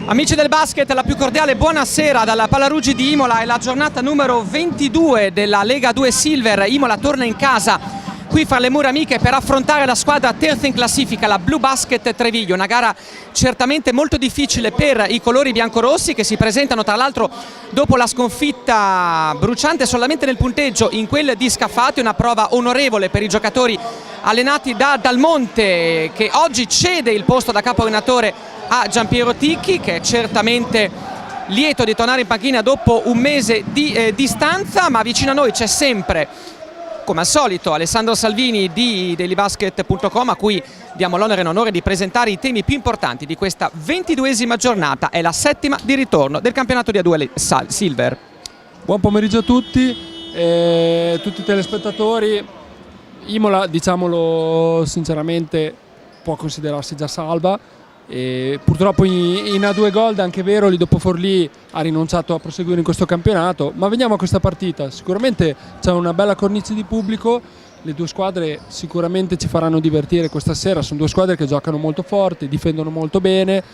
Amici del basket, la più cordiale buonasera dalla Pallaruggi di Imola. È la giornata numero 22 della Lega 2 Silver. Imola torna in casa qui fra le mura amiche per affrontare la squadra terza in classifica, la Blue Basket Treviglio. Una gara certamente molto difficile per i colori biancorossi, che si presentano tra l'altro dopo la sconfitta bruciante solamente nel punteggio in quel di Scafati. Una prova onorevole per i giocatori allenati da Dal Monte, che oggi cede il posto da capo allenatore a Giampiero Ticchi, che è certamente lieto di tornare in panchina dopo un mese di distanza. Ma vicino a noi c'è sempre, come al solito, Alessandro Salvini di dailybasket.com, a cui diamo l'onore e l'onore di presentare i temi più importanti di questa 22esima giornata. È la settima di ritorno del campionato di A2 Silver. Buon pomeriggio a tutti i telespettatori. Imola, diciamolo sinceramente, può considerarsi già salva. Purtroppo in A2 Gold, anche vero, lì dopo Forlì ha rinunciato a proseguire in questo campionato. Ma veniamo a questa partita. Sicuramente c'è una bella cornice di pubblico, le due squadre sicuramente ci faranno divertire questa sera. Sono due squadre che giocano molto forti, difendono molto bene,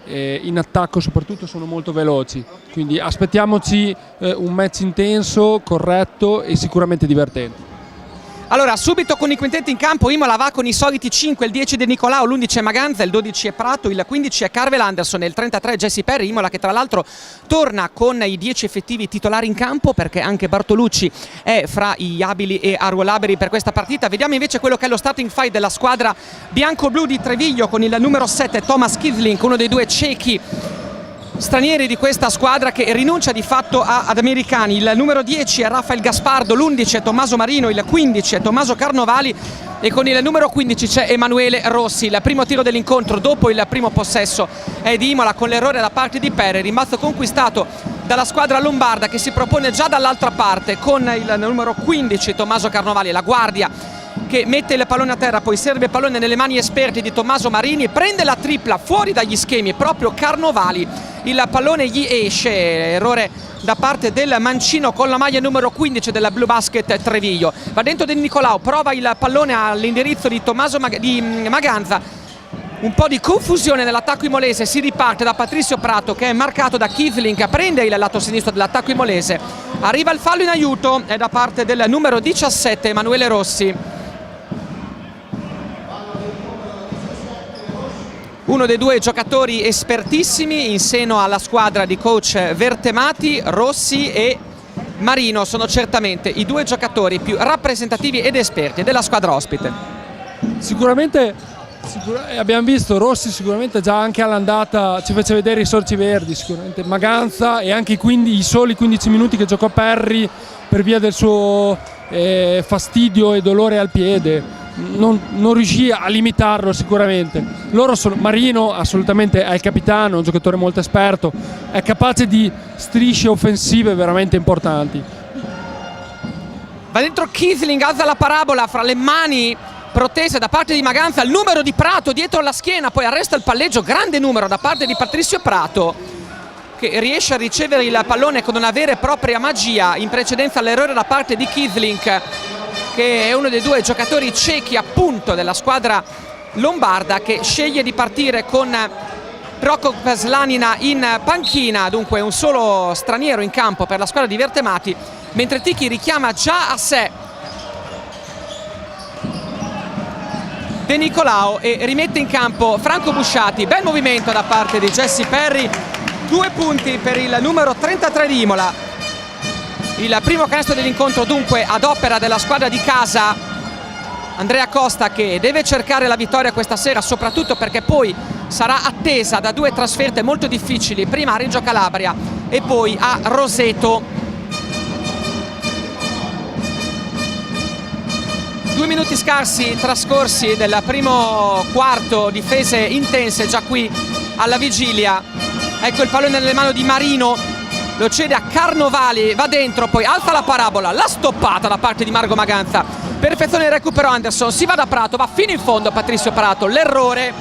in attacco soprattutto sono molto veloci, quindi aspettiamoci un match intenso, corretto e sicuramente divertente. Allora, subito con i quintetti in campo, Imola va con i soliti 5, il 10 De Nicolao, l'11 è Maganza, il 12 è Prato, il 15 è Carvel Anderson e il 33 è Jesse Perry. Imola che tra l'altro torna con i 10 effettivi titolari in campo, perché anche Bartolucci è fra gli abili e arruolabili per questa partita. Vediamo invece quello che è lo starting five della squadra bianco-blu di Treviglio, con il numero 7 Thomas Kizling, uno dei due cechi stranieri di questa squadra che rinuncia di fatto ad americani. Il numero 10 è Rafael Gaspardo, l'11 è Tommaso Marino, il 15 è Tommaso Carnovali e con il numero 15 c'è Emanuele Rossi. Il primo tiro dell'incontro dopo il primo possesso è di Imola, con l'errore da parte di Perry, rimbalzo conquistato dalla squadra lombarda che si propone già dall'altra parte con il numero 15 Tommaso Carnovali, la guardia che mette il pallone a terra, poi serve il pallone nelle mani esperte di Tommaso Marini, prende la tripla fuori dagli schemi proprio Carnovali, il pallone gli esce, errore da parte del mancino con la maglia numero 15 della Blue Basket Treviglio. Va dentro De Nicolao, prova il pallone all'indirizzo di Maganza. Un po' di confusione nell'attacco imolese, si riparte da Patrizio Prato che è marcato da Kizling, prende il lato sinistro dell'attacco imolese, arriva il fallo in aiuto, è da parte del numero 17 Emanuele Rossi. Uno dei due giocatori espertissimi in seno alla squadra di coach Vertemati. Rossi e Marino sono certamente i due giocatori più rappresentativi ed esperti della squadra ospite. Sicuramente abbiamo visto Rossi, sicuramente già anche all'andata ci fece vedere i sorci verdi, sicuramente Maganza, e anche i soli 15 minuti che giocò Perry per via del suo fastidio e dolore al piede. Non riuscì a limitarlo sicuramente. Marino assolutamente è il capitano, un giocatore molto esperto, è capace di strisce offensive veramente importanti. Va dentro Kizling, alza la parabola fra le mani protese da parte di Maganza, il numero di Prato dietro la schiena, poi arresta il palleggio, grande numero da parte di Patrizio Prato, che riesce a ricevere il pallone con una vera e propria magia, in precedenza all'errore da parte di Kizling, che è uno dei due giocatori cechi appunto della squadra lombarda, che sceglie di partire con Prokop Slanina in panchina, dunque un solo straniero in campo per la squadra di Vertemati, mentre Ticchi richiama già a sé De Nicolao e rimette in campo Franco Busciati. Bel movimento da parte di Jesse Perry, 2 punti per il numero 33 di Imola. Il primo canestro dell'incontro dunque ad opera della squadra di casa, Andrea Costa, che deve cercare la vittoria questa sera, soprattutto perché poi sarà attesa da 2 trasferte molto difficili, prima a Reggio Calabria e poi a Roseto. 2 minuti scarsi trascorsi del primo quarto, difese intense già qui alla vigilia. Ecco il pallone nelle mani di Marino, lo cede a Carnovali, va dentro, poi alza la parabola, la stoppata da parte di Marco Maganza, perfezione il recupero Anderson, si va da Prato, va fino in fondo Patrizio Prato, l'errore,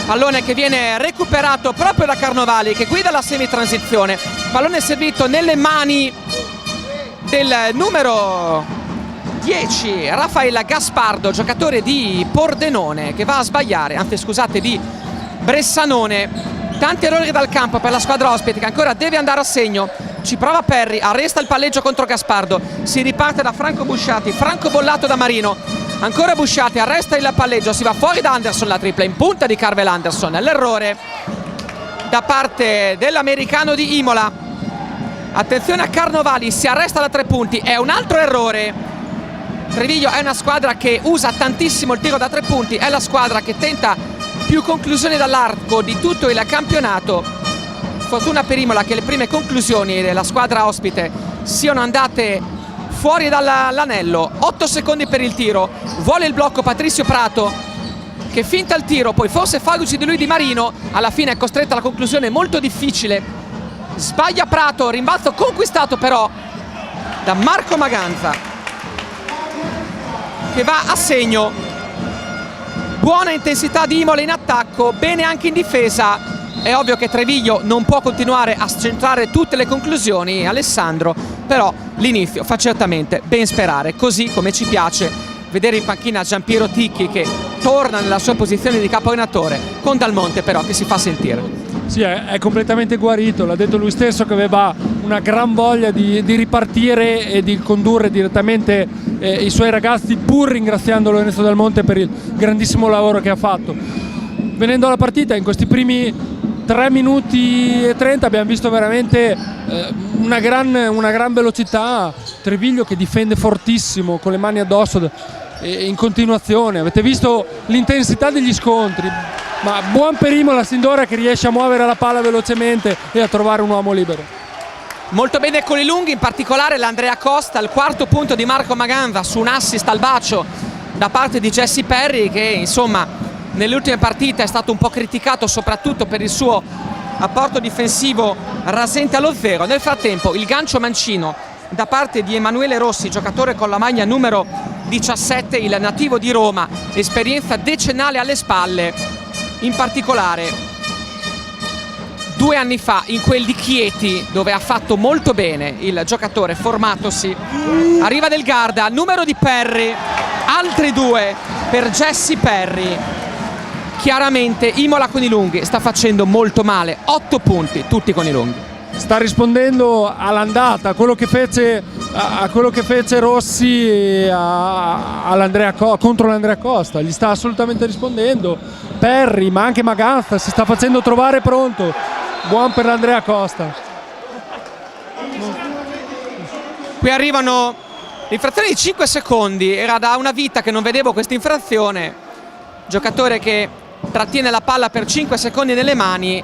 pallone che viene recuperato proprio da Carnovali che guida la semitransizione, pallone servito nelle mani del numero 10 Rafael Gaspardo, giocatore di Pordenone, che va a sbagliare, anzi scusate, di Bressanone. Tanti errori dal campo per la squadra ospite che ancora deve andare a segno. Ci prova Perry, arresta il palleggio contro Gaspardo, si riparte da Franco Busciati, Franco bollato da Marino, ancora Busciati, arresta il palleggio, si va fuori da Anderson, la tripla in punta di Carvel Anderson, l'errore da parte dell'americano di Imola. Attenzione a Carnovali, si arresta da 3 punti, è un altro errore. Treviglio è una squadra che usa tantissimo il tiro da 3 punti, è la squadra che tenta più conclusioni dall'arco di tutto il campionato. Fortuna per Imola che le prime conclusioni della squadra ospite siano andate fuori dall'anello. 8 secondi per il tiro, vuole il blocco Patrizio Prato che finta il tiro, poi forse fa luci di lui Di Marino, alla fine è costretta alla conclusione molto difficile, sbaglia Prato, rimbalzo conquistato però da Marco Maganza che va a segno. Buona intensità di Imola in attacco, bene anche in difesa. È ovvio che Treviglio non può continuare a centrare tutte le conclusioni, Alessandro, però l'inizio fa certamente ben sperare, così come ci piace vedere in panchina Giampiero Ticchi che torna nella sua posizione di capo allenatore, con Dal Monte però che si fa sentire. Sì, è completamente guarito, l'ha detto lui stesso che aveva una gran voglia di ripartire e di condurre direttamente i suoi ragazzi, pur ringraziando Lorenzo Dal Monte per il grandissimo lavoro che ha fatto. Venendo alla partita, in questi primi 3 minuti e 30 abbiamo visto veramente una gran velocità. Treviglio che difende fortissimo con le mani addosso in continuazione. Avete visto l'intensità degli scontri, ma buon per Imola Sindora che riesce a muovere la palla velocemente e a trovare un uomo libero. Molto bene con i lunghi, in particolare l'Andrea Costa, il quarto punto di Marco Maganza su un assist al bacio da parte di Jesse Perry che insomma nelle ultime partite è stato un po' criticato soprattutto per il suo apporto difensivo rasente allo 0. Nel frattempo il gancio mancino da parte di Emanuele Rossi, giocatore con la maglia numero 17, il nativo di Roma, esperienza decennale alle spalle, in particolare 2 anni fa in quel di Chieti dove ha fatto molto bene il giocatore formatosi. Arriva del Garda, numero di Perry, altri 2 per Jesse Perry. Chiaramente Imola con i lunghi sta facendo molto male, 8 punti tutti con i lunghi. Sta rispondendo all'andata, a quello che fece Rossi contro l'Andrea Costa, gli sta assolutamente rispondendo. Perry ma anche Maganza si sta facendo trovare pronto, buon per l'Andrea Costa. Qui arrivano l'infrazione di 5 secondi, era da una vita che non vedevo questa infrazione. Giocatore che trattiene la palla per 5 secondi nelle mani,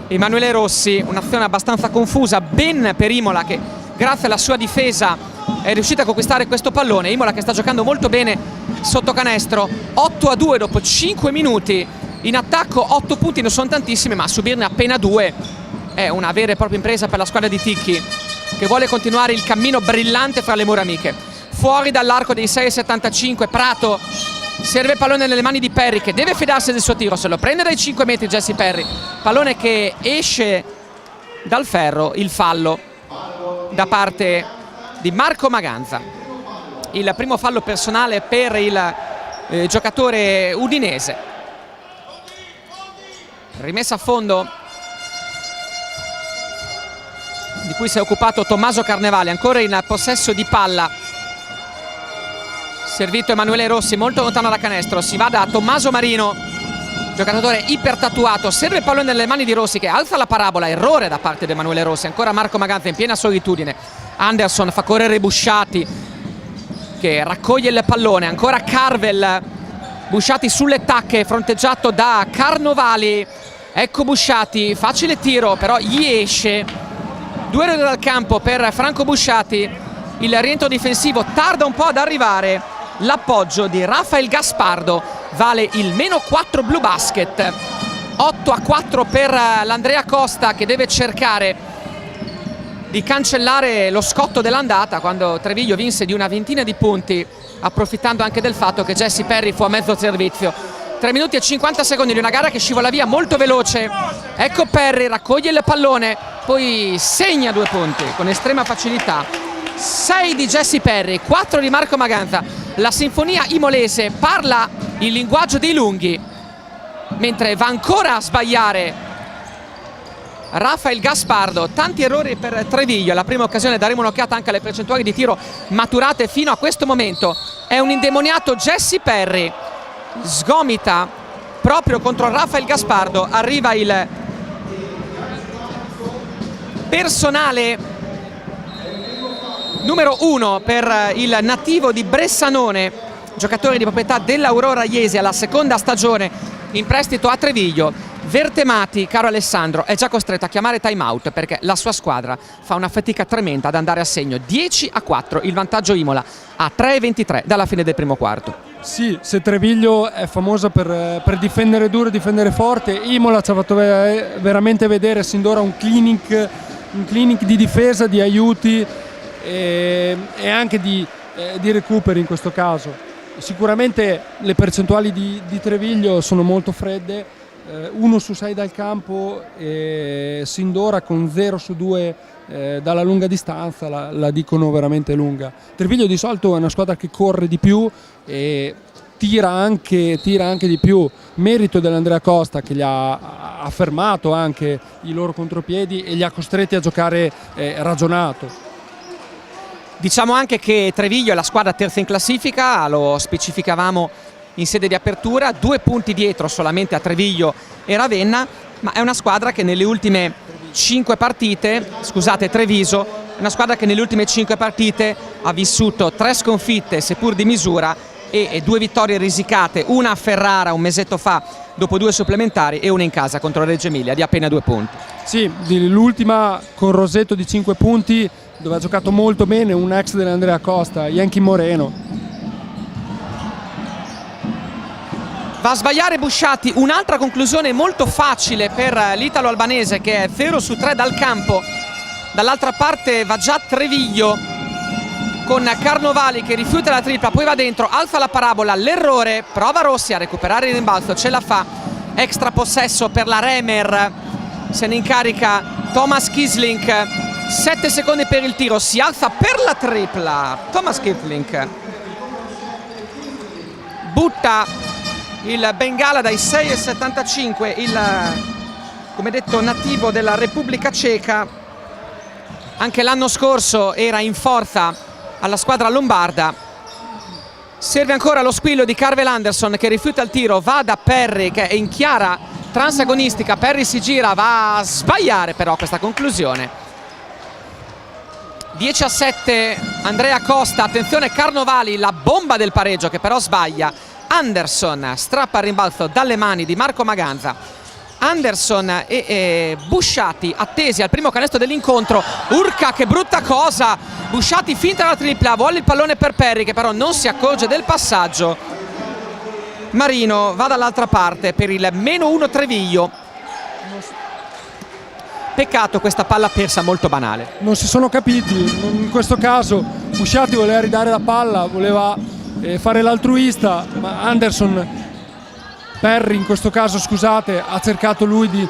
Emanuele Rossi, un'azione abbastanza confusa, ben per Imola che grazie alla sua difesa è riuscita a conquistare questo pallone. Imola che sta giocando molto bene sotto canestro, 8-2 dopo 5 minuti in attacco, 8 punti non sono tantissimi ma subirne appena 2 è una vera e propria impresa per la squadra di Ticchi che vuole continuare il cammino brillante fra le mura amiche. Fuori dall'arco dei 6,75 Prato, serve il pallone nelle mani di Perry che deve fidarsi del suo tiro, se lo prende dai 5 metri Jesse Perry, pallone che esce dal ferro, il fallo da parte di Marco Maganza, il primo fallo personale per il giocatore udinese. Rimessa a fondo di cui si è occupato Tommaso Carnevale, ancora in possesso di palla. Servito Emanuele Rossi molto lontano da canestro, si va da Tommaso Marino, giocatore ipertatuato, serve il pallone nelle mani di Rossi che alza la parabola, errore da parte di Emanuele Rossi, ancora Marco Maganza in piena solitudine. Anderson fa correre Busciati che raccoglie il pallone, ancora Carvel, Busciati sulle tacche, fronteggiato da Carnovali, ecco Busciati, facile tiro però gli esce, 2 errori dal campo per Franco Busciati, il rientro difensivo tarda un po' ad arrivare. L'appoggio di Rafael Gaspardo vale il -4 Blue Basket, 8-4 per l'Andrea Costa che deve cercare di cancellare lo scotto dell'andata quando Treviglio vinse di una ventina di punti, approfittando anche del fatto che Jesse Perry fu a mezzo servizio. 3 minuti e 50 secondi di una gara che scivola via molto veloce. Ecco Perry, raccoglie il pallone, poi segna 2 punti con estrema facilità. 6 di Jesse Perry, 4 di Marco Maganza. La sinfonia imolese parla il linguaggio dei lunghi, mentre va ancora a sbagliare Rafael Gaspardo. Tanti errori per Treviglio, la prima occasione, daremo un'occhiata anche alle percentuali di tiro maturate fino a questo momento. È un indemoniato Jesse Perry, sgomita proprio contro Rafael Gaspardo, arriva il personale numero 1 per il nativo di Bressanone, giocatore di proprietà dell'Aurora Iesi, alla seconda stagione in prestito a Treviglio. Vertemati, caro Alessandro, è già costretto a chiamare time out perché la sua squadra fa una fatica tremenda ad andare a segno. 10-4 il vantaggio Imola a 3:23 dalla fine del primo quarto. Sì, se Treviglio è famosa per difendere duro e difendere forte, Imola ci ha fatto veramente vedere sin d'ora un clinic di difesa, di aiuti e anche di recuperi in questo caso. Sicuramente le percentuali di Treviglio sono molto fredde, 1 su 6 dal campo e sin d'ora con 0 su 2 dalla lunga distanza la dicono veramente lunga. Treviglio di solito è una squadra che corre di più e tira anche di più, merito dell'Andrea Costa che gli ha fermato anche i loro contropiedi e li ha costretti a giocare ragionato. Diciamo anche che Treviglio è la squadra terza in classifica, lo specificavamo in sede di apertura, 2 punti dietro solamente a Treviglio e Ravenna, ma è una squadra che nelle ultime 5 partite, scusate, Treviso, è una squadra che nelle ultime 5 partite ha vissuto 3 sconfitte seppur di misura e 2 vittorie risicate, una a Ferrara un mesetto fa dopo 2 supplementari e una in casa contro Reggio Emilia di appena 2 punti. Sì, l'ultima con Rosetto di 5 punti dove ha giocato molto bene un ex dell'Andrea Costa, Yankee Moreno. Va a sbagliare Busciati, un'altra conclusione molto facile per l'italo-albanese che è 0 su 3 dal campo. Dall'altra parte va già Treviglio con Carnovali che rifiuta la tripla, poi va dentro, alza la parabola, l'errore, prova Rossi a recuperare il rimbalzo, ce la fa, extra possesso per la Remer, se ne incarica Thomas Kislink, 7 secondi per il tiro, si alza per la tripla, Thomas Kislink butta il Bengala dai 6,75, il, come detto, nativo della Repubblica Ceca, anche l'anno scorso era in forza alla squadra lombarda. Serve ancora lo squillo di Carvel Anderson che rifiuta il tiro, va da Perry che è in chiara transagonistica, Perry si gira, va a sbagliare però questa conclusione. 10-7 Andrea Costa, attenzione Carnovali, la bomba del pareggio che però sbaglia. Anderson strappa il rimbalzo dalle mani di Marco Maganza. Anderson e Busciati attesi al primo canestro dell'incontro. Urca, che brutta cosa, Busciati finta la tripla, vuole il pallone per Perry che però non si accorge del passaggio. Marino va dall'altra parte per il -1 Treviglio. Peccato questa palla persa molto banale. Non si sono capiti, in questo caso Busciati voleva ridare la palla, voleva fare l'altruista, ma Perry in questo caso, scusate, ha cercato lui di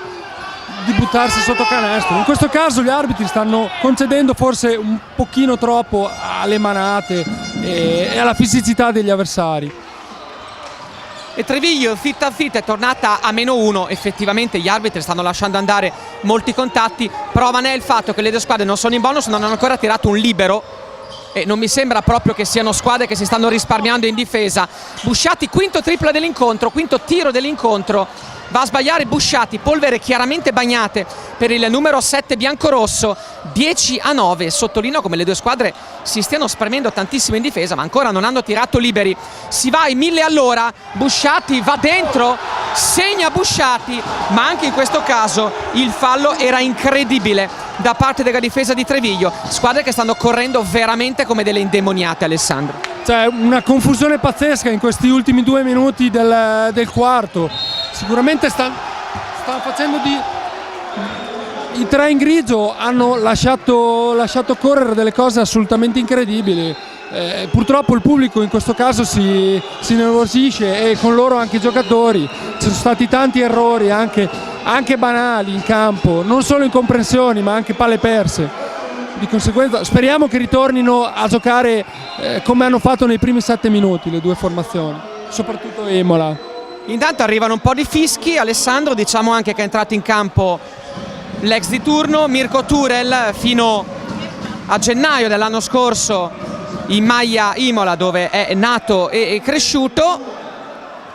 buttarsi sotto canestro. In questo caso gli arbitri stanno concedendo forse un pochino troppo alle manate e alla fisicità degli avversari. E Treviglio zitta zitta è tornata a -1, effettivamente gli arbitri stanno lasciando andare molti contatti, prova ne è il fatto che le due squadre non sono in bonus, non hanno ancora tirato un libero e non mi sembra proprio che siano squadre che si stanno risparmiando in difesa. Busciati, quinto tripla dell'incontro, quinto tiro dell'incontro, va a sbagliare Busciati, polvere chiaramente bagnate per il numero 7 biancorosso. 10-9, sottolineo come le due squadre si stiano spremendo tantissimo in difesa ma ancora non hanno tirato liberi. Si va ai 1000 all'ora, Busciati va dentro, segna Busciati, ma anche in questo caso il fallo era incredibile da parte della difesa di Treviglio. Squadre che stanno correndo veramente come delle indemoniate, Alessandro. C'è una confusione pazzesca in questi ultimi 2 minuti del quarto. Sicuramente stanno facendo i 3 in grigio hanno lasciato correre delle cose assolutamente incredibili. Purtroppo il pubblico in questo caso si nervosisce e con loro anche i giocatori. Ci sono stati tanti errori anche banali in campo, non solo incomprensioni ma anche palle perse. Di conseguenza speriamo che ritornino a giocare come hanno fatto nei primi 7 minuti le due formazioni, soprattutto Imola. Intanto arrivano un po' di fischi, Alessandro, diciamo anche che è entrato in campo l'ex di turno. Mirko Turel fino a gennaio dell'anno scorso in maglia Imola, dove è nato e cresciuto,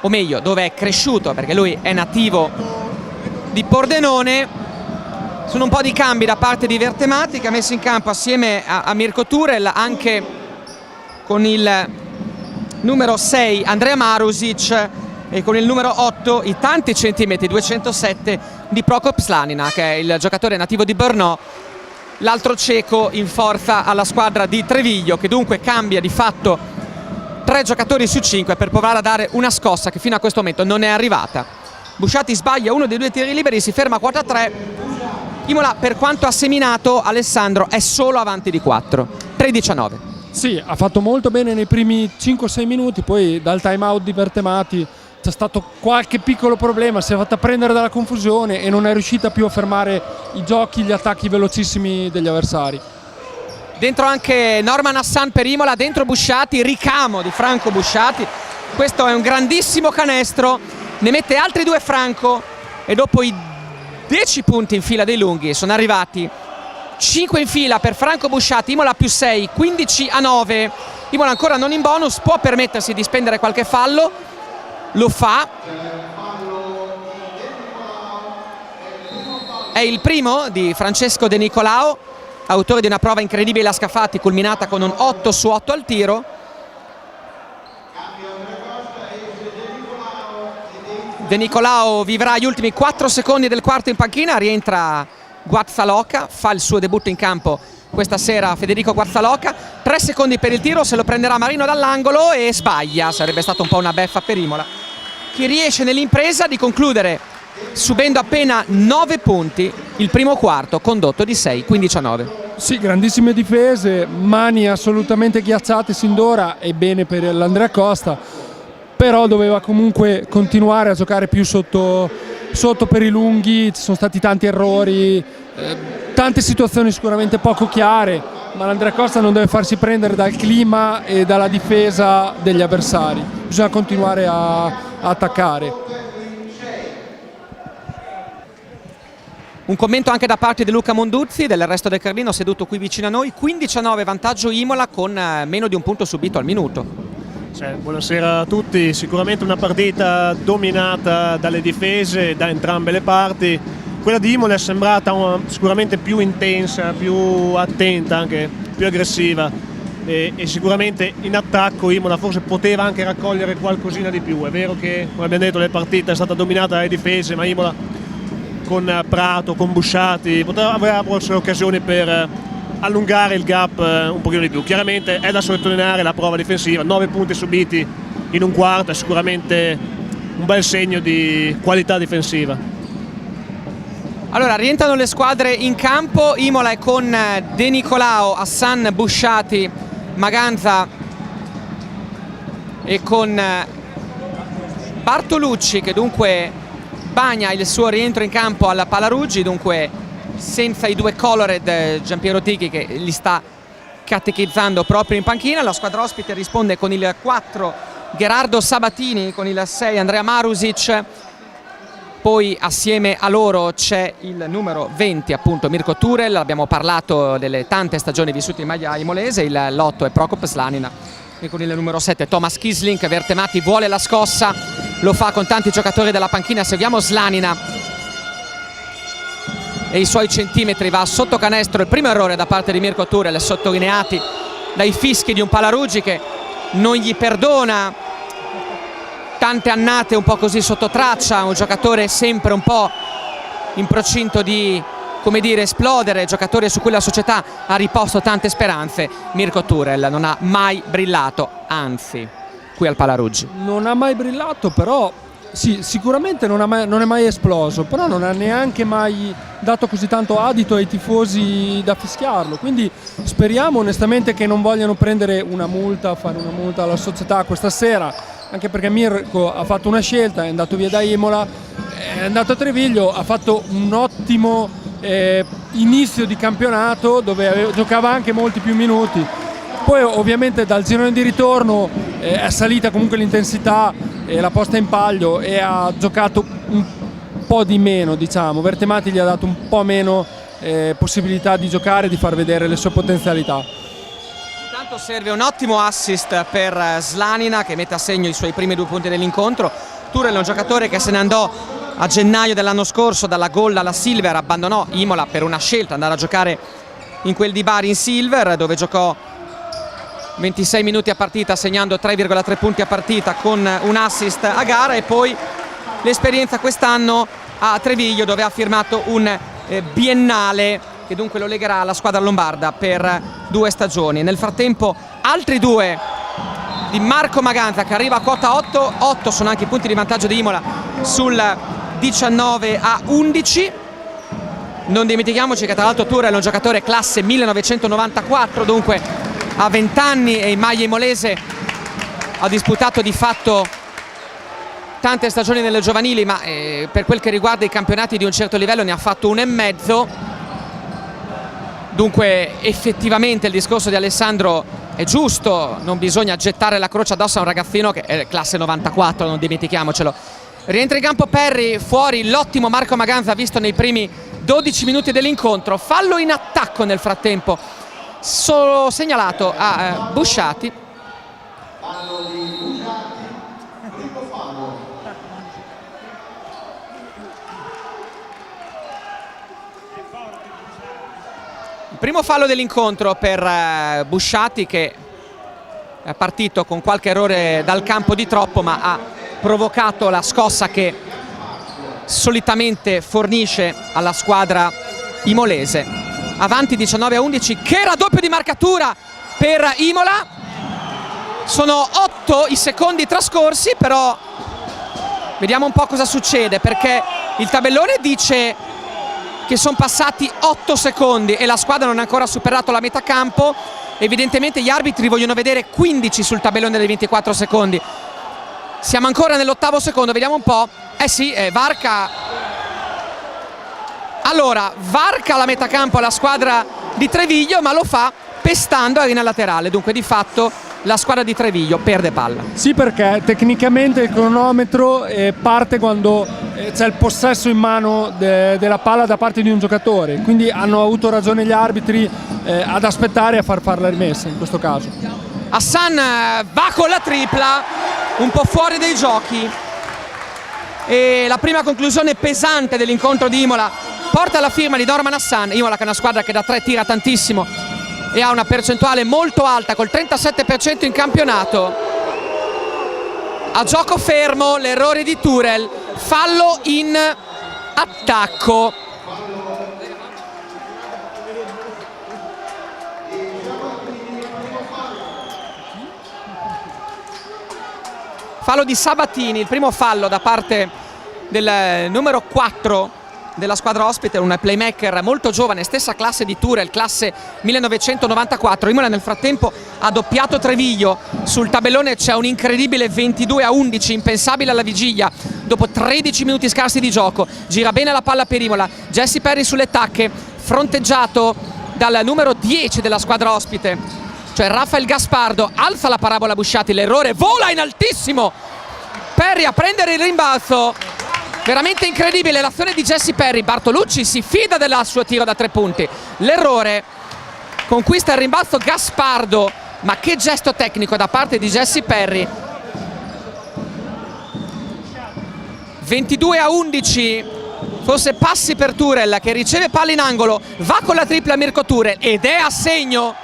o meglio dove è cresciuto perché lui è nativo di Pordenone. Sono un po' di cambi da parte di Vertemati, che ha messo in campo assieme a Mirko Turel anche con il numero 6 Andrea Marusic e con il numero 8 i tanti centimetri 207 di Prokop Slanina, che è il giocatore nativo di Brno, l'altro ceco in forza alla squadra di Treviglio, che dunque cambia di fatto 3 giocatori su 5 per provare a dare una scossa che fino a questo momento non è arrivata. Busciati sbaglia uno dei 2 tiri liberi, si ferma a quota 3. Imola, per quanto ha seminato, Alessandro, è solo avanti di 4, 13-9. Sì, ha fatto molto bene nei primi 5-6 minuti, poi dal time out di Vertemati c'è stato qualche piccolo problema, si è fatta prendere dalla confusione e non è riuscita più a fermare i giochi, gli attacchi velocissimi degli avversari. Dentro anche Norman Hassan per Imola, dentro Busciati, ricamo di Franco Busciati. Questo è un grandissimo canestro, ne mette altri 2 Franco e dopo i 10 punti in fila dei lunghi sono arrivati 5 in fila per Franco Busciati. Imola più 6, 15-9. Imola ancora non in bonus, può permettersi di spendere qualche fallo, lo fa. È il primo di Francesco De Nicolao, autore di una prova incredibile a Scafati culminata con un 8 su 8 al tiro. De Nicolao vivrà gli ultimi 4 secondi del quarto in panchina, rientra Guazzaloca, fa il suo debutto in campo questa sera Federico Guazzaloca. 3 secondi per il tiro, se lo prenderà Marino dall'angolo e sbaglia, sarebbe stata un po' una beffa per Imola, che riesce nell'impresa di concludere subendo appena 9 punti il primo quarto, condotto di 6, 15-9. Sì, grandissime difese, mani assolutamente ghiacciate sin d'ora e bene per l'Andrea Costa, però doveva comunque continuare a giocare più sotto per i lunghi. Ci sono stati tanti errori, tante situazioni sicuramente poco chiare, ma l'Andrea Costa non deve farsi prendere dal clima e dalla difesa degli avversari, bisogna continuare a attaccare. Un commento anche da parte di Luca Monduzzi del Resto del Carlino, seduto qui vicino a noi. 15-9 vantaggio Imola con meno di un punto subito al minuto. Buonasera a tutti, sicuramente una partita dominata dalle difese da entrambe le parti. Quella di Imola è sembrata sicuramente più intensa, più attenta, anche più aggressiva e sicuramente in attacco Imola forse poteva anche raccogliere qualcosina di più. È vero che, come abbiamo detto, la partita è stata dominata dalle difese, ma Imola con Prato, con Busciati avrà forse occasioni per allungare il gap un pochino di più. Chiaramente è da sottolineare la prova difensiva, 9 punti subiti in un quarto è sicuramente un bel segno di qualità difensiva. Allora rientrano le squadre in campo. Imola è con De Nicolao, Hassan, Busciati, Maganza e con Bartolucci, che dunque bagna il suo rientro in campo alla Palaruggi, dunque senza i 2 Colored, Giampiero Tighi che li sta catechizzando proprio in panchina. La squadra ospite risponde con il 4 Gerardo Sabatini, con il 6 Andrea Marusic, poi assieme a loro c'è il numero 20 appunto Mirko Turel. Abbiamo parlato delle tante stagioni vissute in maglia imolese. L'8 è Prokop Slanina e con il numero 7 Thomas Kislink. Vertemati vuole la scossa, lo fa con tanti giocatori della panchina. Seguiamo Slanina e i suoi centimetri, va sotto canestro. Il primo errore da parte di Mirko Turel, sottolineati dai fischi di un Palaruggi che non gli perdona tante annate un po' così sotto traccia, un giocatore sempre un po' in procinto di, come dire, esplodere, giocatore su cui la società ha riposto tante speranze. Mirko Turel non ha mai brillato, anzi qui al Palaruggi non ha mai brillato, però sì, sicuramente non è mai esploso, però non ha neanche mai dato così tanto adito ai tifosi da fischiarlo, quindi speriamo onestamente che non vogliano prendere una multa, fare una multa alla società questa sera, anche perché Mirko ha fatto una scelta, è andato via da Imola, è andato a Treviglio, ha fatto un ottimo inizio di campionato dove giocava anche molti più minuti. Poi ovviamente dal girone di ritorno è salita comunque l'intensità e la posta in palio e ha giocato un po' di meno, diciamo. Vertemati gli ha dato un po' meno possibilità di giocare, di far vedere le sue potenzialità. Intanto serve un ottimo assist per Slanina, che mette a segno i suoi primi 2 punti dell'incontro. Turel è un giocatore che se ne andò a gennaio dell'anno scorso dalla Gold alla Silver, abbandonò Imola per una scelta, andare a giocare in quel di Bari in Silver, dove giocò 26 minuti a partita, segnando 3,3 punti a partita con un assist a gara, e poi l'esperienza quest'anno a Treviglio, dove ha firmato un biennale che dunque lo legherà alla squadra lombarda per 2 stagioni. Nel frattempo altri 2 di Marco Maganza, che arriva a quota 8 sono anche i punti di vantaggio di Imola sul 19-11. Non dimentichiamoci che tra l'altro Turel è un giocatore classe 1994, dunque ha 20 anni e in maglia imolese ha disputato di fatto tante stagioni nelle giovanili, ma per quel che riguarda i campionati di un certo livello ne ha fatto 1 e mezzo. Dunque effettivamente il discorso di Alessandro è giusto, non bisogna gettare la croce addosso a un ragazzino che è classe 94, non dimentichiamocelo. Rientra in campo Perry, fuori l'ottimo Marco Maganza visto nei primi 12 minuti dell'incontro. Fallo in attacco nel frattempo, solo segnalato a Busciati. Il primo fallo dell'incontro per Busciati, che è partito con qualche errore dal campo di troppo, ma ha provocato la scossa che solitamente fornisce alla squadra imolese. Avanti 19-11, che raddoppio di marcatura per Imola. Sono 8 i secondi trascorsi, però vediamo un po' cosa succede, perché il tabellone dice che sono passati 8 secondi e la squadra non ha ancora superato la metà campo. Evidentemente gli arbitri vogliono vedere 15 sul tabellone dei 24 secondi. Siamo ancora nell'8° secondo, vediamo un po'. Sì, varca. Allora, varca la metà campo alla squadra di Treviglio, ma lo fa pestando a linea laterale. Dunque di fatto la squadra di Treviglio perde palla. Sì, perché tecnicamente il cronometro parte quando c'è il possesso in mano della palla da parte di un giocatore, quindi hanno avuto ragione gli arbitri ad aspettare e a far la rimessa in questo caso. Hassan va con la tripla, un po' fuori dai giochi, e la prima conclusione pesante dell'incontro di Imola porta alla firma di Norman Hassan. Imola, che è una squadra che da 3 tira tantissimo e ha una percentuale molto alta col 37% in campionato. A gioco fermo l'errore di Turel, fallo in attacco. Fallo di Sabatini, il primo fallo da parte del numero 4 della squadra ospite, un playmaker molto giovane, stessa classe di Turel, classe 1994. Imola nel frattempo ha doppiato Treviglio, sul tabellone c'è un incredibile 22-11, impensabile alla vigilia, dopo 13 minuti scarsi di gioco. Gira bene la palla per Imola, Jesse Perry sulle tacche, fronteggiato dal numero 10 della squadra ospite, cioè Rafael Gaspardo. Alza la parabola Busciati, l'errore, vola in altissimo Perry a prendere il rimbalzo. Veramente incredibile l'azione di Jesse Perry. Bartolucci si fida del suo tiro da 3 punti. L'errore, conquista il rimbalzo Gaspardo, ma che gesto tecnico da parte di Jesse Perry. 22-11, forse passi per Turel, che riceve palla in angolo, va con la tripla Mirko Turel ed è a segno.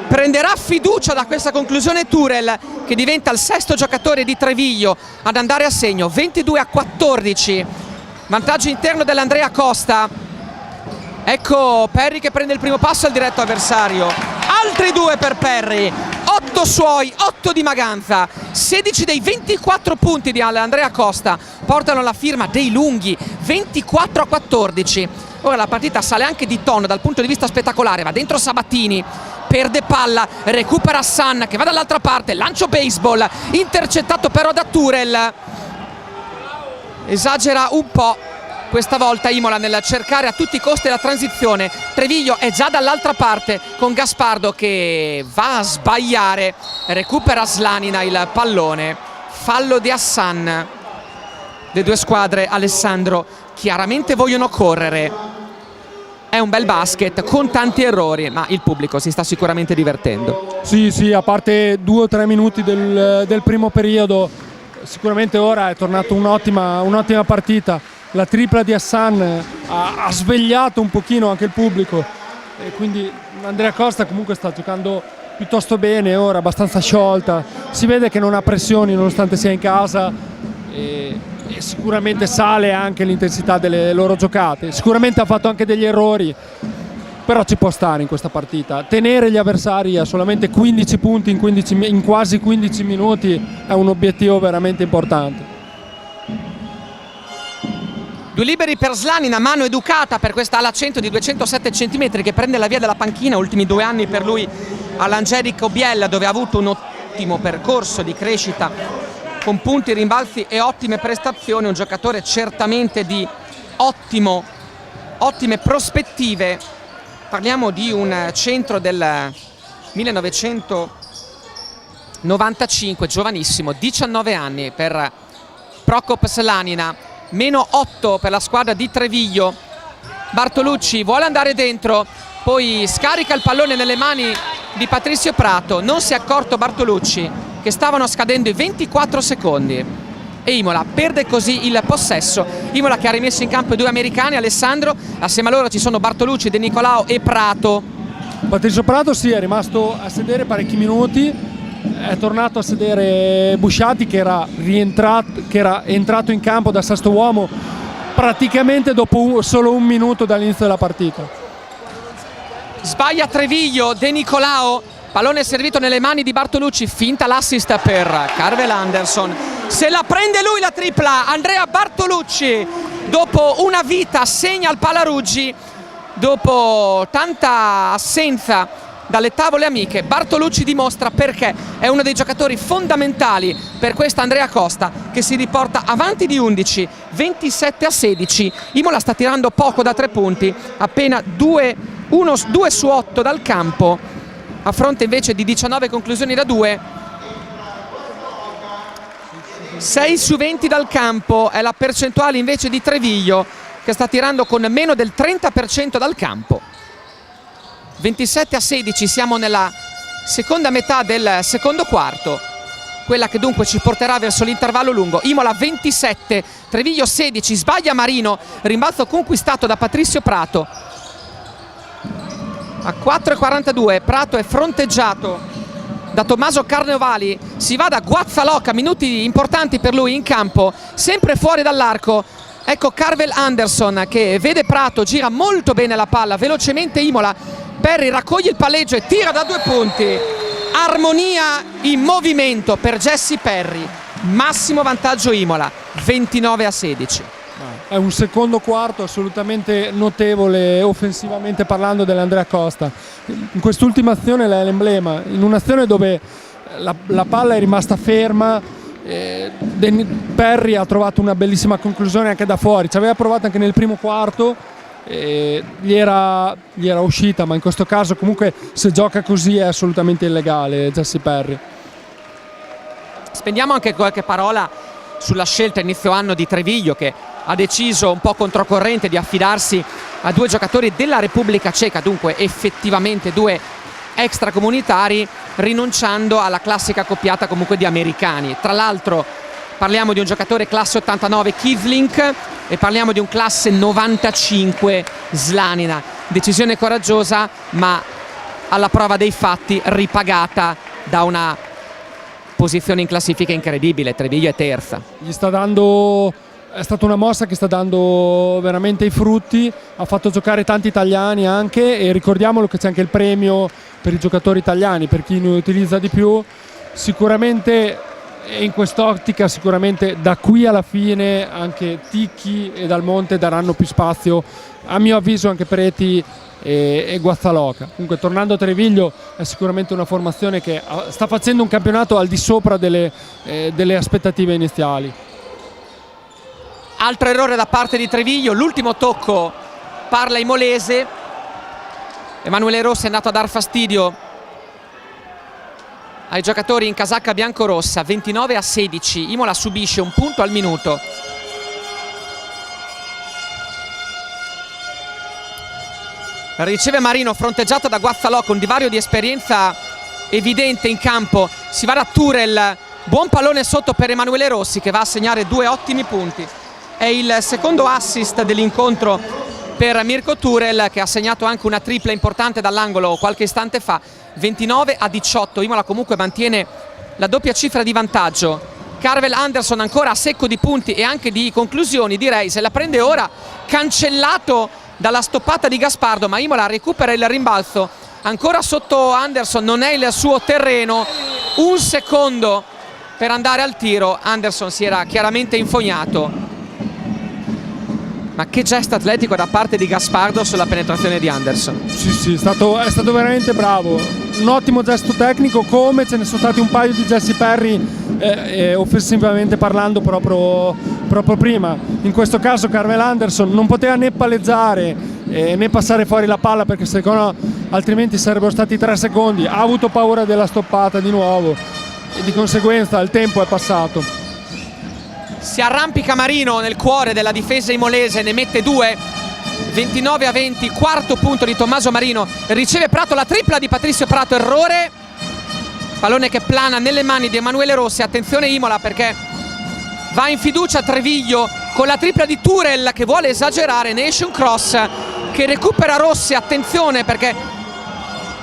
Prenderà fiducia da questa conclusione Turel, che diventa il 6° giocatore di Treviglio ad andare a segno. 22-14, vantaggio interno dell'Andrea Costa. Ecco Perry che prende il primo passo al diretto avversario. Altri 2 per Perry, 8 suoi, 8 di Maganza. 16 dei 24 punti di Andrea Costa portano la firma dei lunghi. 24-14. Ora la partita sale anche di tono dal punto di vista spettacolare. Va dentro Sabatini, perde palla, recupera Hassan che va dall'altra parte, lancio baseball, intercettato però da Turel. Esagera un po' questa volta Imola nel cercare a tutti i costi la transizione. Treviglio è già dall'altra parte con Gaspardo che va a sbagliare, recupera Slanina il pallone. Fallo di Hassan le due squadre, Alessandro, chiaramente vogliono correre. È un bel basket con tanti errori, ma il pubblico si sta sicuramente divertendo. Sì, a parte 2 o 3 minuti del primo periodo, sicuramente ora è tornata un'ottima partita. La tripla di Hassan ha svegliato un pochino anche il pubblico, e quindi Andrea Costa comunque sta giocando piuttosto bene ora, abbastanza sciolta, si vede che non ha pressioni nonostante sia in casa, e sicuramente sale anche l'intensità delle loro giocate. Sicuramente ha fatto anche degli errori, però ci può stare in questa partita. Tenere gli avversari a solamente 15 punti in quasi 15 minuti è un obiettivo veramente importante. Due liberi per Slanina, mano educata per questa ala 100 di 207 cm che prende la via della panchina. Ultimi 2 anni per lui all'Angelico Biella, dove ha avuto un ottimo percorso di crescita con punti, rimbalzi e ottime prestazioni. Un giocatore certamente di ottime prospettive. Parliamo di un centro del 1995, giovanissimo, 19 anni per Prokop Slanina. -8 per la squadra di Treviglio. Bartolucci vuole andare dentro, poi scarica il pallone nelle mani di Patrizio Prato. Non si è accorto Bartolucci che stavano scadendo i 24 secondi e Imola perde così il possesso. Imola che ha rimesso in campo i 2 americani, Alessandro. Assieme a loro ci sono Bartolucci, De Nicolao e Prato. Patrizio Prato è rimasto a sedere parecchi minuti. È tornato a sedere Busciati, che era entrato in campo da sesto uomo praticamente dopo solo 1 minuto dall'inizio della partita. Sbaglia Treviglio, De Nicolao, pallone servito nelle mani di Bartolucci, finta l'assist per Carvel Anderson. Se la prende lui la tripla, Andrea Bartolucci, dopo una vita segna al Palaruggi, dopo tanta assenza dalle tavole amiche. Bartolucci dimostra perché è uno dei giocatori fondamentali per questa Andrea Costa, che si riporta avanti di 11, 27-16. Imola sta tirando poco da 3 punti, appena 2 su 8 dal campo, a fronte invece di 19 conclusioni da 2. 6 su 20 dal campo è la percentuale invece di Treviglio, che sta tirando con meno del 30% dal campo. 27-16, siamo nella seconda metà del secondo quarto, quella che dunque ci porterà verso l'intervallo lungo. Imola 27, Treviglio 16, sbaglia Marino, rimbalzo conquistato da Patrizio Prato. A 4:42 Prato è fronteggiato da Tommaso Carnovali, si va da Guazzaloca, minuti importanti per lui in campo, sempre fuori dall'arco. Ecco Carvel Anderson che vede Prato, gira molto bene la palla, velocemente Imola. Perry raccoglie il palleggio e tira da 2 punti. Armonia in movimento per Jesse Perry. Massimo vantaggio Imola, 29-16. È un secondo quarto assolutamente notevole offensivamente parlando dell'Andrea Costa. In quest'ultima azione è l'emblema, in un'azione dove la palla è rimasta ferma. Perry ha trovato una bellissima conclusione anche da fuori, ci aveva provato anche nel primo quarto. Gli era uscita, ma in questo caso comunque se gioca così è assolutamente illegale Jesse Perry. Spendiamo anche qualche parola sulla scelta inizio anno di Treviglio, che ha deciso un po' controcorrente di affidarsi a 2 giocatori della Repubblica Ceca, dunque effettivamente 2 extracomunitari, rinunciando alla classica coppiata comunque di americani. Tra l'altro parliamo di un giocatore classe 89 Kivlink e parliamo di un classe 95 Slanina. Decisione coraggiosa, ma alla prova dei fatti ripagata da una posizione in classifica incredibile. Treviglio è terza. È stata una mossa che sta dando veramente i frutti, ha fatto giocare tanti italiani anche, e ricordiamolo che c'è anche il premio per i giocatori italiani, per chi ne utilizza di più. Sicuramente in quest'ottica, sicuramente da qui alla fine anche Ticchi e Dalmonte daranno più spazio, a mio avviso anche Preti e Guazzaloca. Comunque tornando a Treviglio è sicuramente una formazione che sta facendo un campionato al di sopra delle aspettative iniziali. Altro errore da parte di Treviglio, l'ultimo tocco parla imolese. Emanuele Rossi è andato a dar fastidio ai giocatori in casacca biancorossa. 29-16, Imola subisce un punto al minuto. riceve Marino, fronteggiato da Guazzalò con divario di esperienza evidente in campo. Si va da Turel, buon pallone sotto per Emanuele Rossi che va a segnare 2 ottimi punti. È il secondo assist dell'incontro per Mirko Turel, che ha segnato anche una tripla importante dall'angolo qualche istante fa. 29-18, Imola comunque mantiene la doppia cifra di vantaggio. Carvel Anderson ancora a secco di punti e anche di conclusioni, direi. Se la prende ora, cancellato dalla stoppata di Gaspardo, ma Imola recupera il rimbalzo. Ancora sotto Anderson, non è il suo terreno. Un secondo per andare al tiro. Anderson si era chiaramente infognato. Ma che gesto atletico da parte di Gaspardo sulla penetrazione di Anderson. Sì, è stato veramente bravo. Un ottimo gesto tecnico, come ce ne sono stati un paio di Jesse Perry offensivamente parlando proprio prima. In questo caso Carvel Anderson non poteva né palleggiare né passare fuori la palla, perché secondo altrimenti sarebbero stati 3 secondi. Ha avuto paura della stoppata di nuovo e di conseguenza il tempo è passato. Si arrampica Marino nel cuore della difesa imolese, ne mette 2. 29-20, quarto punto di Tommaso Marino. Riceve Prato, la tripla di Patrizio Prato, errore. Pallone che plana nelle mani di Emanuele Rossi. Attenzione Imola, perché va in fiducia Treviglio con la tripla di Turel che vuole esagerare. Ne esce un cross che recupera Rossi. Attenzione, perché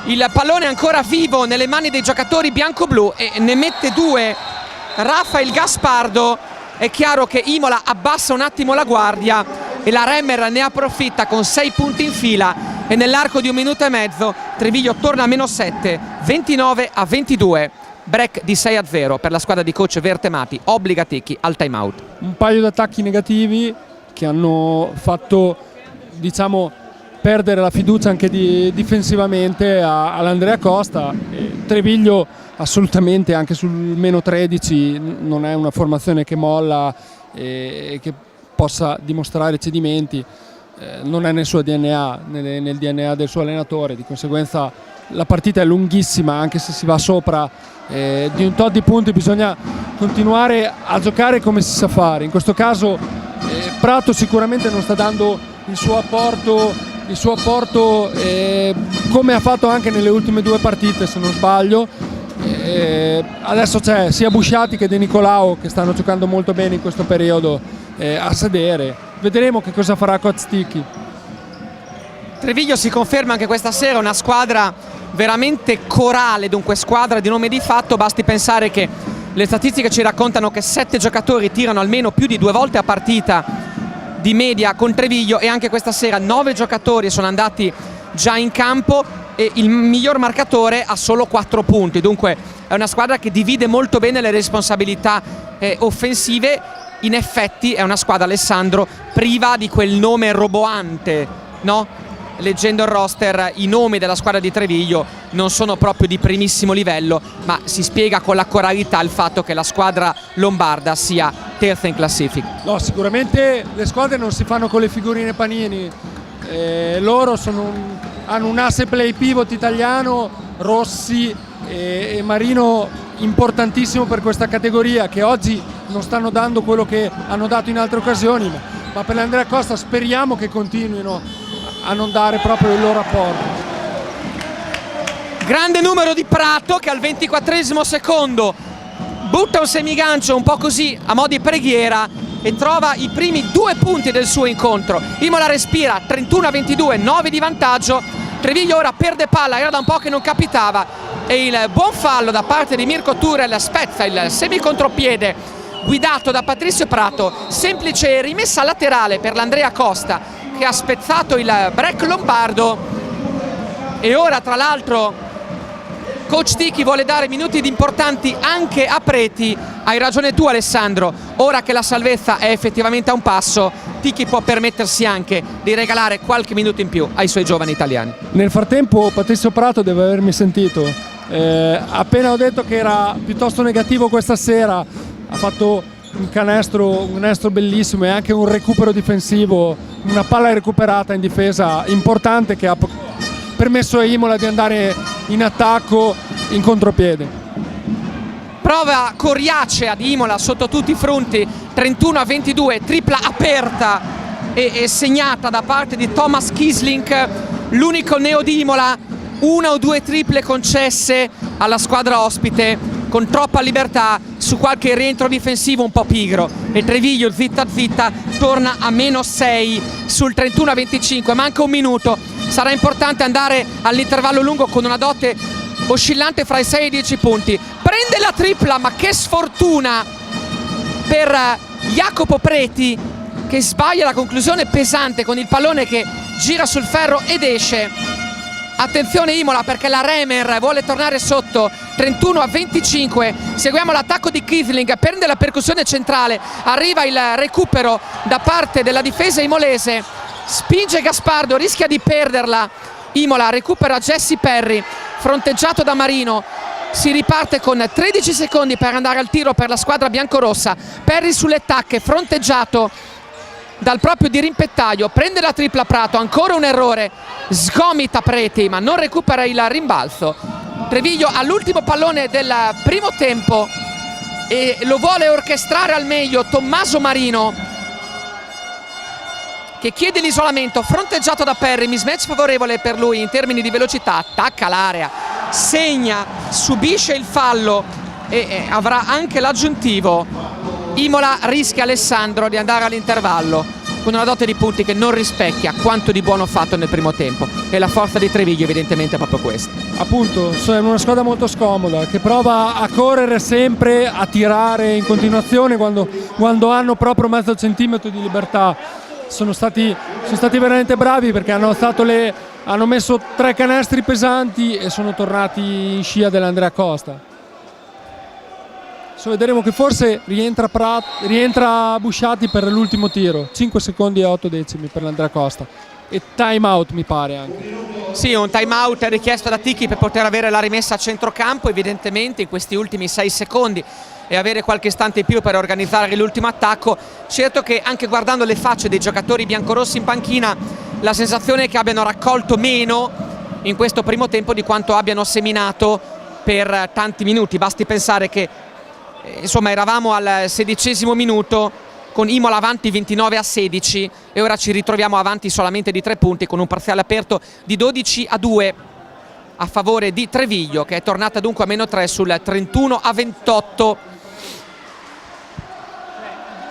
il pallone è ancora vivo nelle mani dei giocatori bianco-blu e ne mette 2 Rafael Gaspardo. È chiaro che Imola abbassa un attimo la guardia e la Remmer ne approfitta con 6 punti in fila, e nell'arco di 1 minuto e mezzo Treviglio torna a -7, 29-22. Break di 6-0 per la squadra di coach Vertemati, obbliga Ticchi al time out. Un paio di attacchi negativi che hanno fatto, diciamo, perdere la fiducia anche difensivamente all'Andrea Costa. Treviglio assolutamente anche sul -13 non è una formazione che molla e che possa dimostrare cedimenti, non è nel suo DNA, nel DNA del suo allenatore. Di conseguenza la partita è lunghissima, anche se si va sopra di un tot di punti bisogna continuare a giocare come si sa fare. In questo caso Prato sicuramente non sta dando il suo apporto come ha fatto anche nelle ultime 2 partite, se non sbaglio. Adesso c'è sia Busciati che De Nicolao che stanno giocando molto bene in questo periodo a sedere. Vedremo che cosa farà coach Ticchi. Treviglio si conferma anche questa sera una squadra veramente corale, dunque squadra di nome di fatto. Basti pensare che le statistiche ci raccontano che 7 giocatori tirano almeno più di 2 volte a partita di media con Treviglio, e anche questa sera 9 giocatori sono andati già in campo e il miglior marcatore ha solo 4 punti. Dunque è una squadra che divide molto bene le responsabilità offensive. In effetti è una squadra, Alessandro, priva di quel nome roboante, no? Leggendo il roster, i nomi della squadra di Treviglio non sono proprio di primissimo livello, ma si spiega con la coralità il fatto che la squadra lombarda sia terza in classifica. No, sicuramente le squadre non si fanno con le figurine panini. Loro hanno un asse play pivot italiano, Rossi e Marino, importantissimo per questa categoria, che oggi non stanno dando quello che hanno dato in altre occasioni, ma per l'Andrea Costa speriamo che continuino a non dare proprio il loro apporto. Grande numero di Prato che al 24esimo secondo butta un semigancio un po' così a mo' di preghiera e trova i primi 2 punti del suo incontro. Imola respira, 31-22, 9 di vantaggio. Treviglio ora perde palla, era da un po' che non capitava, e il buon fallo da parte di Mirko Turel spezza il semicontropiede guidato da Patrizio Prato. Semplice rimessa laterale per l'Andrea Costa che ha spezzato il break lombardo, e ora tra l'altro coach Ticchi vuole dare minuti importanti anche a Preti. Hai ragione tu Alessandro, ora che la salvezza è effettivamente a un passo, Ticchi può permettersi anche di regalare qualche minuto in più ai suoi giovani italiani. Nel frattempo Patrizio Prato deve avermi sentito, appena ho detto che era piuttosto negativo questa sera, ha fatto un canestro bellissimo e anche un recupero difensivo, una palla recuperata in difesa importante che ha permesso a Imola di andare in attacco in contropiede. Prova coriacea di Imola sotto tutti i fronti, 31-22, tripla aperta e segnata da parte di Thomas Kiesling. l'unico neo di Imola, una o due triple concesse alla squadra ospite con troppa libertà su qualche rientro difensivo un po' pigro, e Treviglio zitta zitta torna a -6 sul 31-25, manca un minuto, sarà importante andare all'intervallo lungo con una dote oscillante fra i 6 e i 10 punti. Prende la tripla, ma che sfortuna per Jacopo Preti, che sbaglia la conclusione pesante con il pallone che gira sul ferro ed esce. Attenzione Imola, perché la Remer vuole tornare sotto 31-25. Seguiamo l'attacco di Kisling, prende la percussione centrale, arriva il recupero da parte della difesa imolese, spinge Gaspardo, rischia di perderla. Imola recupera Jesse Perry, fronteggiato da Marino. Si riparte con 13 secondi per andare al tiro per la squadra biancorossa. Perry sulle tacche, fronteggiato dal proprio dirimpettaio, prende la tripla Prato, ancora un errore, sgomita Preti ma non recupera il rimbalzo. Treviglio all'ultimo pallone del primo tempo e lo vuole orchestrare al meglio Tommaso Marino, che chiede l'isolamento, fronteggiato da Perry, mismatch favorevole per lui in termini di velocità, attacca l'area, segna, subisce il fallo e avrà anche l'aggiuntivo. Imola rischia, Alessandro, di andare all'intervallo con una dote di punti che non rispecchia quanto di buono fatto nel primo tempo, e la forza di Treviglio evidentemente è proprio questa. Appunto, è una squadra molto scomoda che prova a correre sempre, a tirare in continuazione quando hanno proprio mezzo centimetro di libertà. Sono stati veramente bravi, perché hanno messo 3 canestri pesanti e sono tornati in scia dell'Andrea Costa. Vedremo che forse rientra Busciati per l'ultimo tiro. 5 secondi e 8 decimi per l'Andrea Costa, e time out mi pare anche. Sì, un time out richiesto da Ticchi per poter avere la rimessa a centrocampo evidentemente in questi ultimi 6 secondi e avere qualche istante in più per organizzare l'ultimo attacco. Certo che anche guardando le facce dei giocatori biancorossi in panchina, la sensazione è che abbiano raccolto meno in questo primo tempo di quanto abbiano seminato per tanti minuti. Basti pensare che insomma eravamo al 16° minuto con Imola avanti 29-16 e ora ci ritroviamo avanti solamente di 3 punti con un parziale aperto di 12-2 a favore di Treviglio, che è tornata dunque a -3 sul 31-28.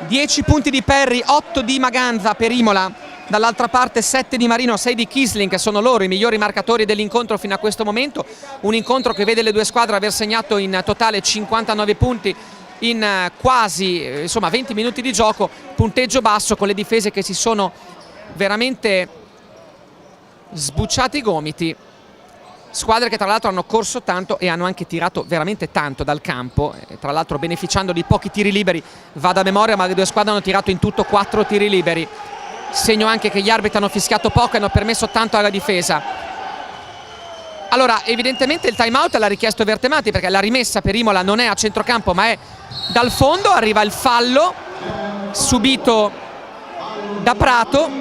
10 punti di Perry, 8 di Maganza per Imola. Dall'altra parte 7 di Marino, 6 di Kisling, che sono loro i migliori marcatori dell'incontro fino a questo momento. Un incontro che vede le due squadre aver segnato in totale 59 punti in quasi 20 minuti di gioco. Punteggio basso, con le difese che si sono veramente sbucciati i gomiti. Squadre che tra l'altro hanno corso tanto e hanno anche tirato veramente tanto dal campo, tra l'altro beneficiando di pochi tiri liberi. Vado a memoria, ma le due squadre hanno tirato in tutto 4 tiri liberi. Segno anche che gli arbitri hanno fischiato poco e hanno permesso tanto alla difesa. Allora, evidentemente il time out l'ha richiesto Vertemati, perché la rimessa per Imola non è a centrocampo ma è dal fondo. Arriva il fallo subito da Prato.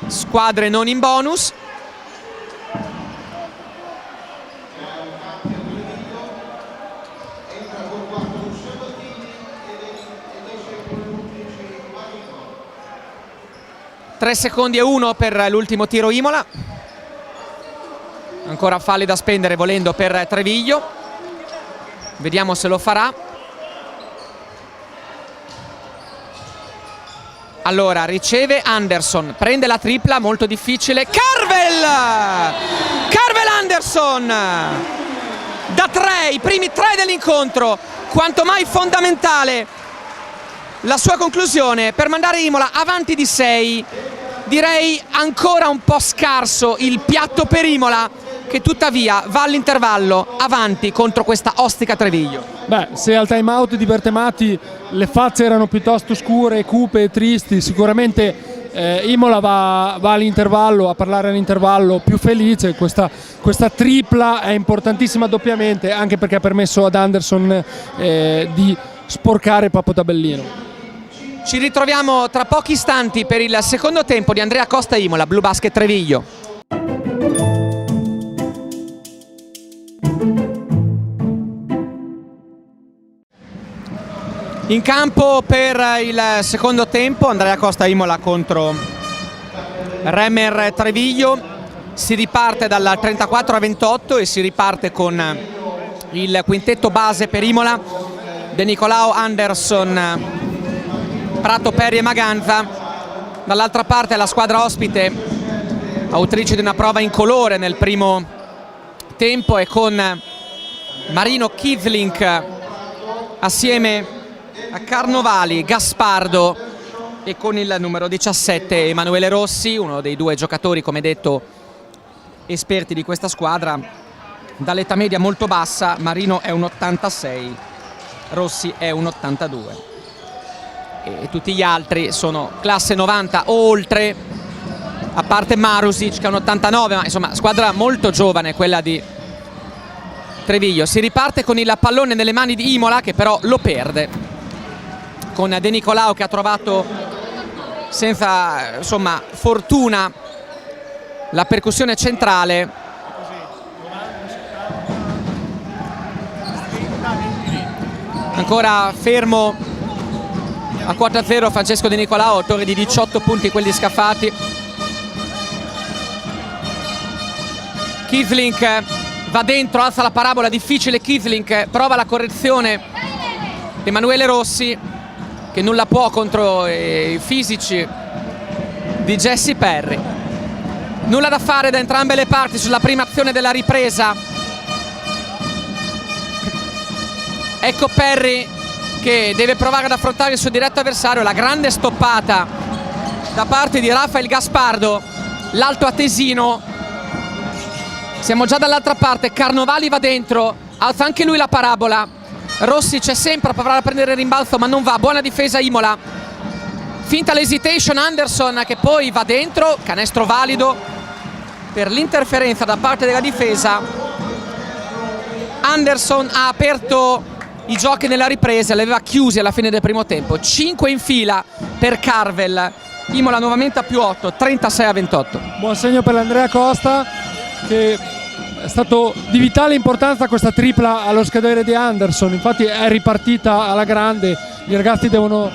Squadre non in bonus. Tre secondi e 1 per l'ultimo tiro Imola. Ancora falli da spendere volendo per Treviglio. Vediamo se lo farà. Allora riceve Anderson, prende la tripla, molto difficile. Carvel Anderson da 3, i primi 3 dell'incontro. Quanto mai fondamentale la sua conclusione per mandare Imola avanti di 6. Direi ancora un po' scarso il piatto per Imola, che tuttavia va all'intervallo avanti contro questa ostica Treviglio. Beh, se al time out di Vertemati le facce erano piuttosto scure, cupe e tristi, sicuramente Imola va all'intervallo, a parlare all'intervallo più felice. Questa tripla è importantissima doppiamente, anche perché ha permesso ad Anderson di sporcare il proprio tabellino. Ci ritroviamo tra pochi istanti per il secondo tempo di Andrea Costa Imola, Blu Basket Treviglio. In campo per il secondo tempo Andrea Costa Imola contro Remer Treviglio. Si riparte dal 34-28 e si riparte con il quintetto base per Imola: De Nicolao, Anderson, Prato, Perri e Maganza. Dall'altra parte la squadra ospite, autrice di una prova incolore nel primo tempo, e con Marino, Kizlink assieme a Carnovali, Gaspardo, e con il numero 17 Emanuele Rossi, uno dei due giocatori, come detto, esperti di questa squadra, dall'età media molto bassa. Marino è un 86, Rossi è un 82 e tutti gli altri sono classe 90 o oltre, a parte Marusic che è un 89, ma insomma squadra molto giovane quella di Treviglio. Si riparte con il pallone nelle mani di Imola, che però lo perde, con De Nicolao che ha trovato senza fortuna la percussione centrale. Ancora fermo a quota zero Francesco De Nicolao, autore di 18 punti, quelli scaffati. Kizlink va dentro, alza la parabola, difficile. Kizlink prova la correzione. Emanuele Rossi, che nulla può contro i fisici di Jesse Perri. Nulla da fare da entrambe le parti sulla prima azione della ripresa. Ecco Perri che deve provare ad affrontare il suo diretto avversario. La grande stoppata da parte di Rafael Gaspardo, l'alto atesino. Siamo già dall'altra parte. Carnovali va dentro, alza anche lui la parabola. Rossi c'è sempre, proverà a prendere il rimbalzo ma non va. Buona difesa Imola. Finta l'hesitation Anderson, che poi va dentro. Canestro valido per l'interferenza da parte della difesa. Anderson ha aperto i giochi nella ripresa, li aveva chiusi alla fine del primo tempo. 5 in fila per Carvel. Imola nuovamente a +8, 36-28. Buon segno per l'Andrea Costa, che è stato di vitale importanza questa tripla allo scadere di Anderson. Infatti è ripartita alla grande. I ragazzi devono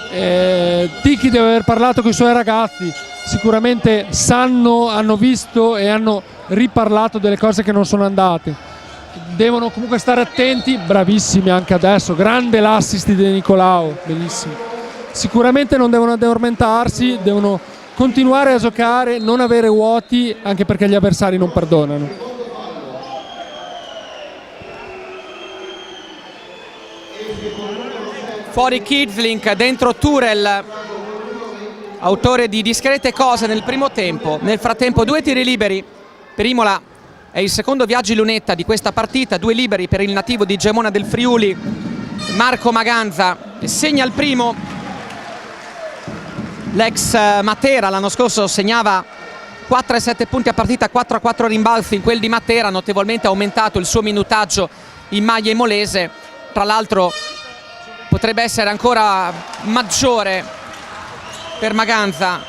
Ticchi deve aver parlato con i suoi ragazzi, sicuramente sanno, hanno visto e hanno riparlato delle cose che non sono andate. Devono comunque stare attenti, bravissimi anche adesso, grande l'assist di De Nicolao, bellissimo. Sicuramente non devono addormentarsi, devono continuare a giocare, non avere vuoti, anche perché gli avversari non perdonano. Fuori Kizlink, dentro Turel, autore di discrete cose nel primo tempo. Nel frattempo 2 tiri liberi per Imola, è il secondo Viaggi Lunetta di questa partita. 2 liberi per il nativo di Gemona del Friuli, Marco Maganza, che segna il primo. L'ex Matera l'anno scorso segnava 4,7 punti a partita, 4,4 rimbalzi in quel di Matera, notevolmente aumentato il suo minutaggio in maglia imolese. Tra l'altro potrebbe essere ancora maggiore per Maganza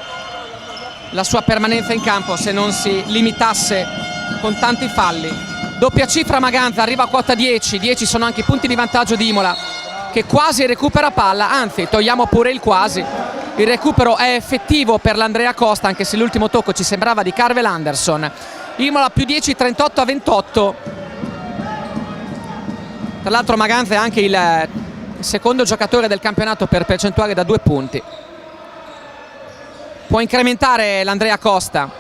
la sua permanenza in campo se non si limitasse con tanti falli. Doppia cifra Maganza, arriva a quota 10. 10 sono anche i punti di vantaggio di Imola, che quasi recupera palla, anzi togliamo pure il quasi. Il recupero è effettivo per l'Andrea Costa, anche se l'ultimo tocco ci sembrava di Carvel Anderson. Imola più 10, 38-28. Tra l'altro Maganza è anche il secondo giocatore del campionato per percentuale da 2 punti. Può incrementare l'Andrea Costa.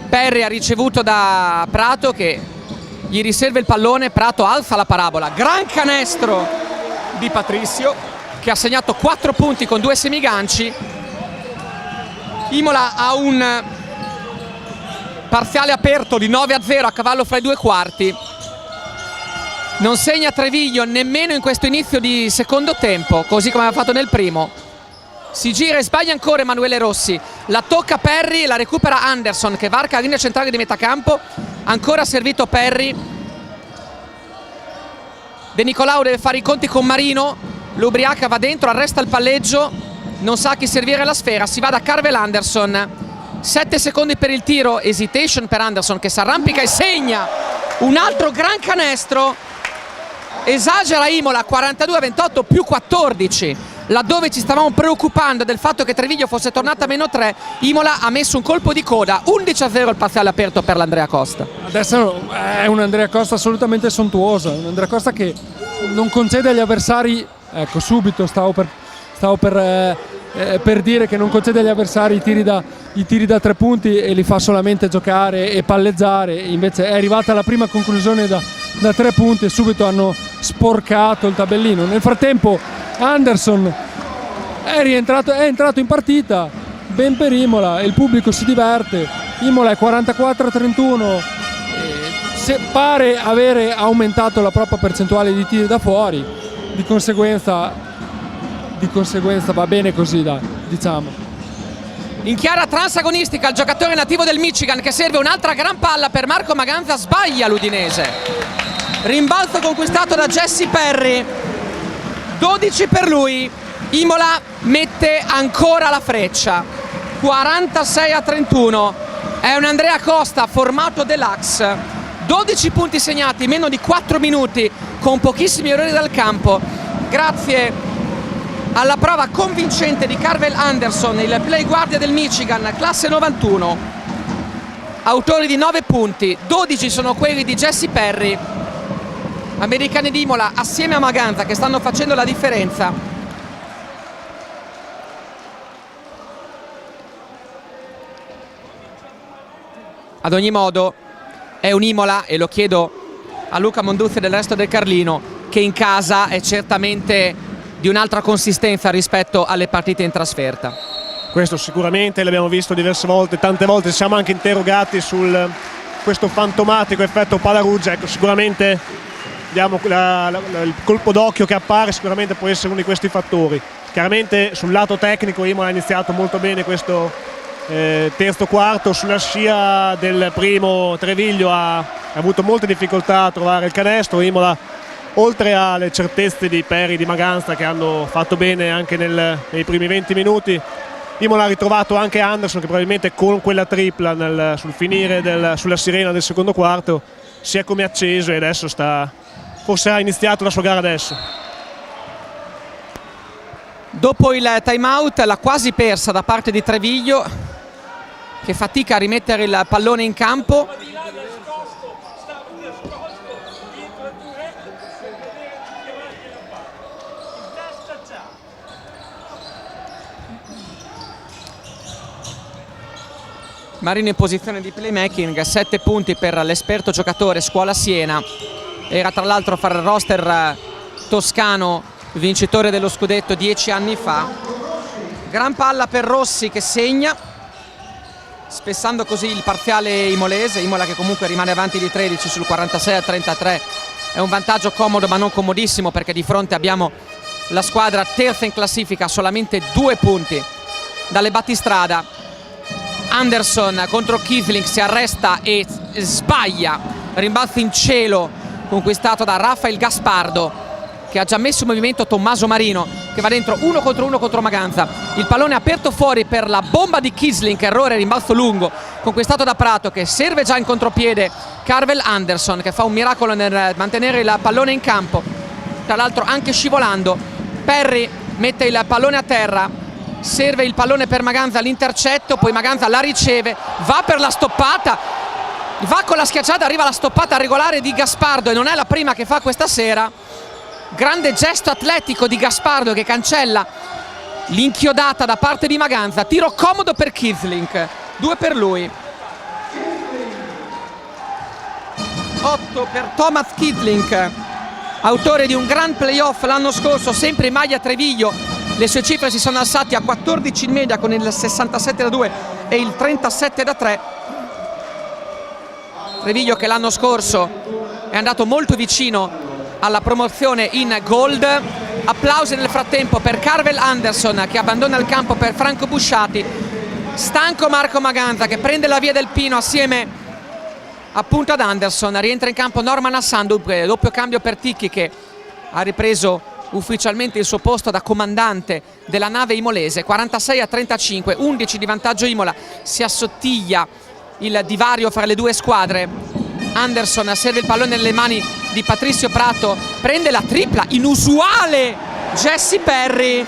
Perri ha ricevuto da Prato, che gli riserva il pallone. Prato alza la parabola, gran canestro di Patricio, che ha segnato 4 punti con 2 semiganci. Imola ha un parziale aperto di 9-0 a cavallo fra i 2 quarti. Non segna Treviglio nemmeno in questo inizio di secondo tempo, così come aveva fatto nel primo. Si gira e sbaglia ancora Emanuele Rossi. La tocca Perri e la recupera Anderson, che varca la linea centrale di metà campo. Ancora servito Perri. De Nicolao deve fare i conti con Marino. L'ubriaca va dentro, arresta il palleggio, non sa a chi servire la sfera. Si va da Carvel Anderson. 7 secondi per il tiro. Hesitation per Anderson, che si arrampica e segna un altro gran canestro esagera Imola, 42-28 più 14, laddove ci stavamo preoccupando del fatto che Treviglio fosse tornata a -3, Imola ha messo un colpo di coda, 11-0 il parziale aperto per l'Andrea Costa. Adesso è un Andrea Costa assolutamente sontuosa, un Andrea Costa che non concede agli avversari, ecco subito stavo per dire che non concede agli avversari i tiri da 3 punti e li fa solamente giocare e palleggiare, invece è arrivata la prima conclusione da 3 punti e subito hanno sporcato il tabellino. Nel frattempo Anderson è entrato in partita, ben per Imola, e il pubblico si diverte. Imola è 44-31, pare avere aumentato la propria percentuale di tiri da fuori, di conseguenza va bene così, diciamo. In chiara transagonistica il giocatore nativo del Michigan che serve un'altra gran palla per Marco Maganza, sbaglia l'Udinese. Rimbalzo conquistato da Jesse Perry, 12 per lui. Imola mette ancora la freccia, 46-31. È un Andrea Costa formato deluxe, 12 punti segnati, meno di 4 minuti, con pochissimi errori dal campo, grazie alla prova convincente di Carvel Anderson, il play guardia del Michigan, classe 91, autore di 9 punti, 12 sono quelli di Jesse Perry. Americani di Imola assieme a Maganza che stanno facendo la differenza. Ad ogni modo è un Imola, e lo chiedo a Luca Monduzzi e del resto del Carlino, che in casa è certamente di un'altra consistenza rispetto alle partite in trasferta. Questo sicuramente l'abbiamo visto diverse volte, tante volte ci siamo anche interrogati su questo fantomatico effetto Palaruggia. Ecco, sicuramente diamo il colpo d'occhio che appare, sicuramente può essere uno di questi fattori. Chiaramente sul lato tecnico Imola ha iniziato molto bene questo terzo quarto, sulla scia del primo Treviglio ha avuto molte difficoltà a trovare il canestro. Imola, oltre alle certezze di Perry, di Maganza che hanno fatto bene anche nei primi 20 minuti, Imola ha ritrovato anche Anderson che probabilmente con quella tripla sul finire sulla sirena del secondo quarto si è come acceso e adesso forse ha iniziato la sua gara adesso. Dopo il time out, la quasi persa da parte di Treviglio che fatica a rimettere il pallone in campo. Marino in posizione di playmaking, 7 punti per l'esperto giocatore Scuola Siena, era tra l'altro fra il roster toscano vincitore dello scudetto 10 anni fa. Gran palla per Rossi che segna, spessando così il parziale imolese. Imola che comunque rimane avanti di 13 sul 46-33, è un vantaggio comodo ma non comodissimo perché di fronte abbiamo la squadra terza in classifica, solamente 2 punti dalle battistrada. Anderson contro Kivling si arresta e sbaglia, rimbalzo in cielo conquistato da Rafael Gaspardo che ha già messo in movimento Tommaso Marino che va dentro 1 contro Maganza. Il pallone aperto fuori per la bomba di Kisling, errore, rimbalzo lungo conquistato da Prato che serve già in contropiede Carvel Anderson che fa un miracolo nel mantenere il pallone in campo, tra l'altro anche scivolando. Perry mette il pallone a terra, serve il pallone per Maganza, l'intercetto, poi Maganza la riceve, va per la stoppata, va con la schiacciata, arriva la stoppata regolare di Gaspardo e non è la prima che fa questa sera. Grande gesto atletico di Gaspardo che cancella l'inchiodata da parte di Maganza, tiro comodo per Kisling, 2 per lui. 8 per Thomas Kisling, autore di un gran playoff l'anno scorso sempre in maglia Treviglio. Le sue cifre si sono alzate a 14 in media con il 67-2 e il 37-3. Treviglio che l'anno scorso è andato molto vicino alla promozione in Gold. Applausi nel frattempo per Carvel Anderson che abbandona il campo per Franco Busciati. Stanco Marco Maganza che prende la via del Pino assieme appunto ad Anderson. Rientra in campo Norman Hassan, doppio cambio per Ticchi che ha ripreso ufficialmente il suo posto da comandante della nave imolese. 46-35, 11 di vantaggio Imola, si assottiglia il divario fra le due squadre. Anderson serve il pallone nelle mani di Patricio Prato, prende la tripla inusuale Jesse Perry,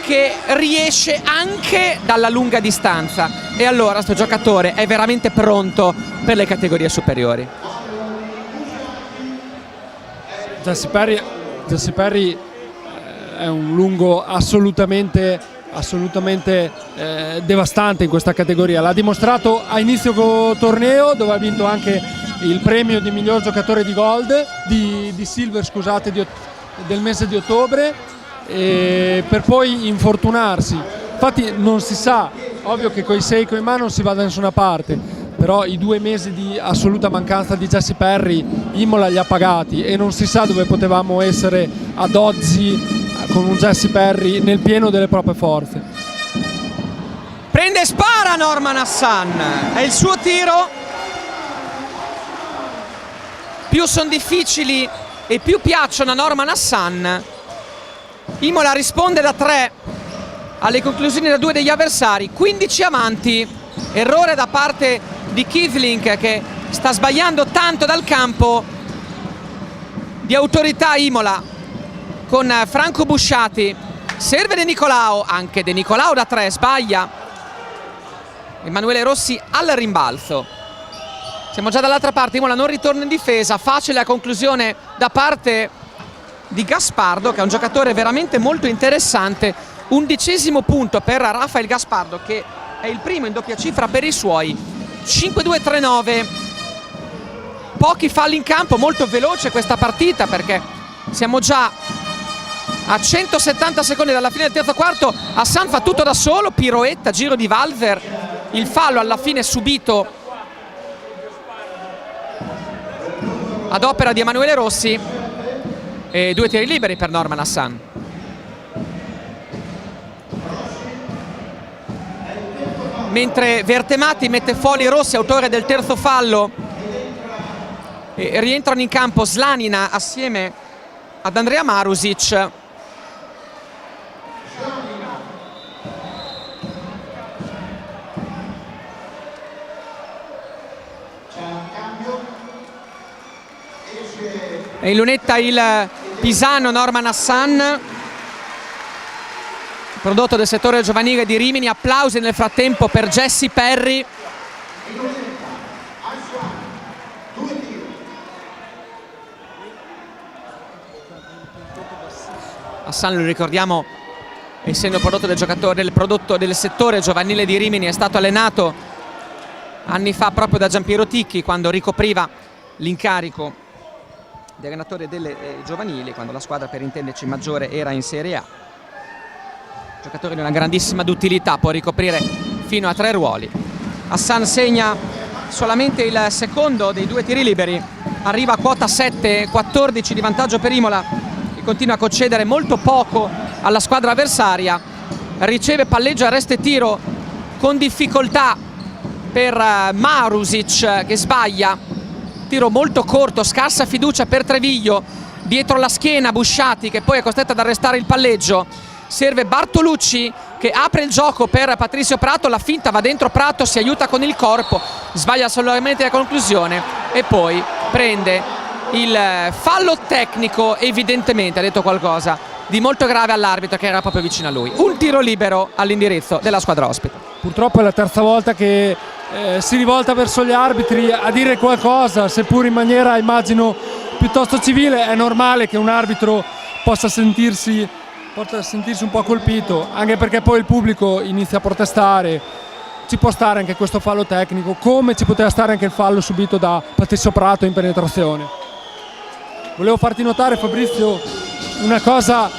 che riesce anche dalla lunga distanza, e allora questo giocatore è veramente pronto per le categorie superiori. Jesse Perry è un lungo assolutamente devastante in questa categoria. L'ha dimostrato a inizio torneo, dove ha vinto anche il premio di miglior giocatore di gold di silver, scusate, del mese di ottobre, per poi infortunarsi. Infatti non si sa, ovvio che coi Seiko in mano non si va da nessuna parte, però i 2 mesi di assoluta mancanza di Jesse Perry Imola li ha pagati, e non si sa dove potevamo essere ad oggi con un Jesse Perry nel pieno delle proprie forze. Prende e spara Norman Hassan, è il suo tiro. Più sono difficili e più piacciono a Norman Hassan. Imola risponde da 3 alle conclusioni da 2 degli avversari, 15 avanti. Errore da parte di Kivlink, che sta sbagliando tanto dal campo. Di autorità Imola con Franco Busciati. Serve De Nicolao, anche De Nicolao da 3 sbaglia. Emanuele Rossi al rimbalzo. Siamo già dall'altra parte, Imola non ritorna in difesa, facile la conclusione da parte di Gaspardo, che è un giocatore veramente molto interessante. 11° punto per Rafael Gaspardo, che è il primo in doppia cifra per i suoi. 5-2-3-9. Pochi falli in campo, molto veloce questa partita, perché siamo già a 170 secondi dalla fine del terzo quarto. Hassan fa tutto da solo, piroetta, giro di valver, il fallo alla fine subito ad opera di Emanuele Rossi, e 2 tiri liberi per Norman Hassan. Mentre Vertemati mette fuori Rossi, autore del terzo fallo, e rientrano in campo Slanina assieme ad Andrea Marusic. E in lunetta il pisano Norman Hassan, prodotto del settore giovanile di Rimini. Applausi nel frattempo per Jesse Perry. Hassan, lo ricordiamo, essendo prodotto del settore giovanile di Rimini, è stato allenato anni fa proprio da Giampiero Ticchi, quando ricopriva l'incarico di allenatore delle giovanili, quando la squadra, per intenderci, maggiore era in Serie A. Giocatore di una grandissima d'utilità, può ricoprire fino a 3 ruoli. Hassan segna solamente il secondo dei 2 tiri liberi, arriva a quota 7, 14 di vantaggio per Imola, che continua a concedere molto poco alla squadra avversaria. Riceve palleggio, arresto e tiro con difficoltà per Marusic, che sbaglia. Tiro molto corto, scarsa fiducia per Treviglio, dietro la schiena Busciati, che poi è costretto ad arrestare il palleggio. Serve Bartolucci, che apre il gioco per Patricio Prato, la finta va dentro Prato, si aiuta con il corpo, sbaglia solamente la conclusione e poi prende il fallo tecnico. Evidentemente ha detto qualcosa di molto grave all'arbitro, che era proprio vicino a lui. Un tiro libero all'indirizzo della squadra ospite. Purtroppo è la terza volta che si rivolta verso gli arbitri a dire qualcosa, seppur in maniera, immagino, piuttosto civile. È normale che un arbitro possa sentirsi un po' colpito, anche perché poi il pubblico inizia a protestare. Ci può stare anche questo fallo tecnico, come ci poteva stare anche il fallo subito da Patricio Prato in penetrazione. Volevo farti notare, Fabrizio, una cosa,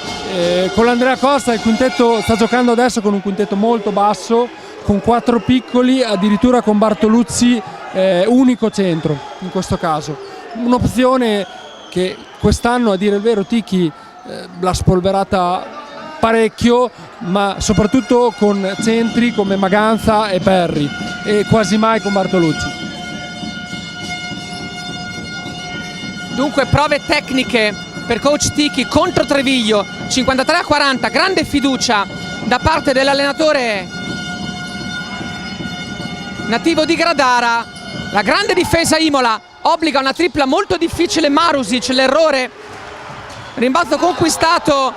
con l'Andrea Costa il quintetto sta giocando adesso con un quintetto molto basso, con 4 piccoli, addirittura con Bartoluzzi unico centro in questo caso. Un'opzione che quest'anno, a dire il vero, Ticchi l'ha spolverata parecchio, ma soprattutto con centri come Maganza e Perry, e quasi mai con Bartoluzzi. Dunque prove tecniche per coach Ticchi contro Treviglio, 53-40, grande fiducia da parte dell'allenatore nativo di Gradara. La grande difesa Imola obbliga una tripla molto difficile Marusic, l'errore, rimbalzo conquistato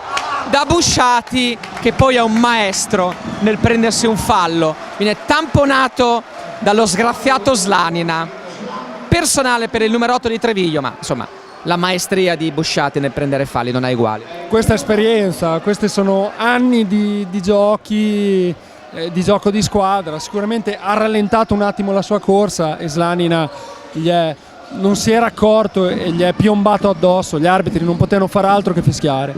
da Busciati, che poi è un maestro nel prendersi un fallo, viene tamponato dallo sgraziato Slanina, personale per il numero 8 di Treviglio, ma insomma la maestria di Busciati nel prendere falli non ha uguali. Questa esperienza, questi sono anni di giochi, di gioco di squadra. Sicuramente ha rallentato un attimo la sua corsa e Slanina non si era accorto e gli è piombato addosso. Gli arbitri non potevano fare altro che fischiare.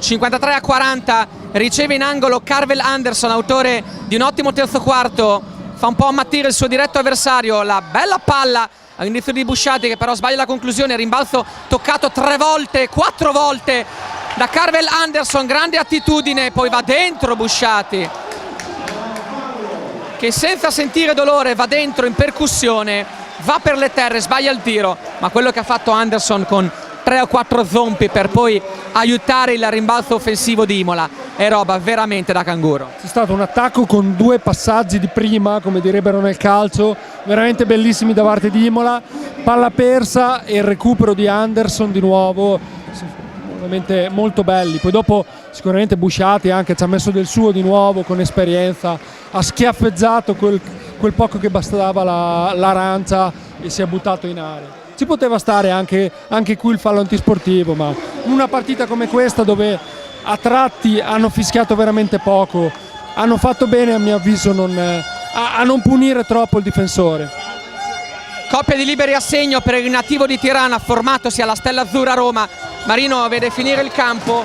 53-40, riceve in angolo Carvel Anderson, autore di un ottimo terzo quarto, fa un po' ammattire il suo diretto avversario. La bella palla all'inizio di Busciati, che però sbaglia la conclusione, rimbalzo toccato 3 volte, 4 volte da Carvel Anderson, grande attitudine, poi va dentro Busciati, che senza sentire dolore va dentro in percussione, va per le terre, sbaglia il tiro, ma quello che ha fatto Anderson con 3 o 4 zompi per poi aiutare il rimbalzo offensivo di Imola è roba veramente da canguro. C'è stato un attacco con 2 passaggi di prima, come direbbero nel calcio, veramente bellissimi da parte di Imola, palla persa e il recupero di Anderson di nuovo, veramente molto belli. Poi dopo sicuramente Busciati anche ci ha messo del suo di nuovo con esperienza, ha schiaffeggiato quel poco che bastava l'arancia e si è buttato in area. Ci poteva stare anche qui il fallo antisportivo, ma in una partita come questa, dove a tratti hanno fischiato veramente poco, hanno fatto bene a mio avviso a non punire troppo il difensore. Coppia di liberi a segno per il nativo di Tirana, formatosi alla Stella Azzurra Roma. Marino vede finire il campo.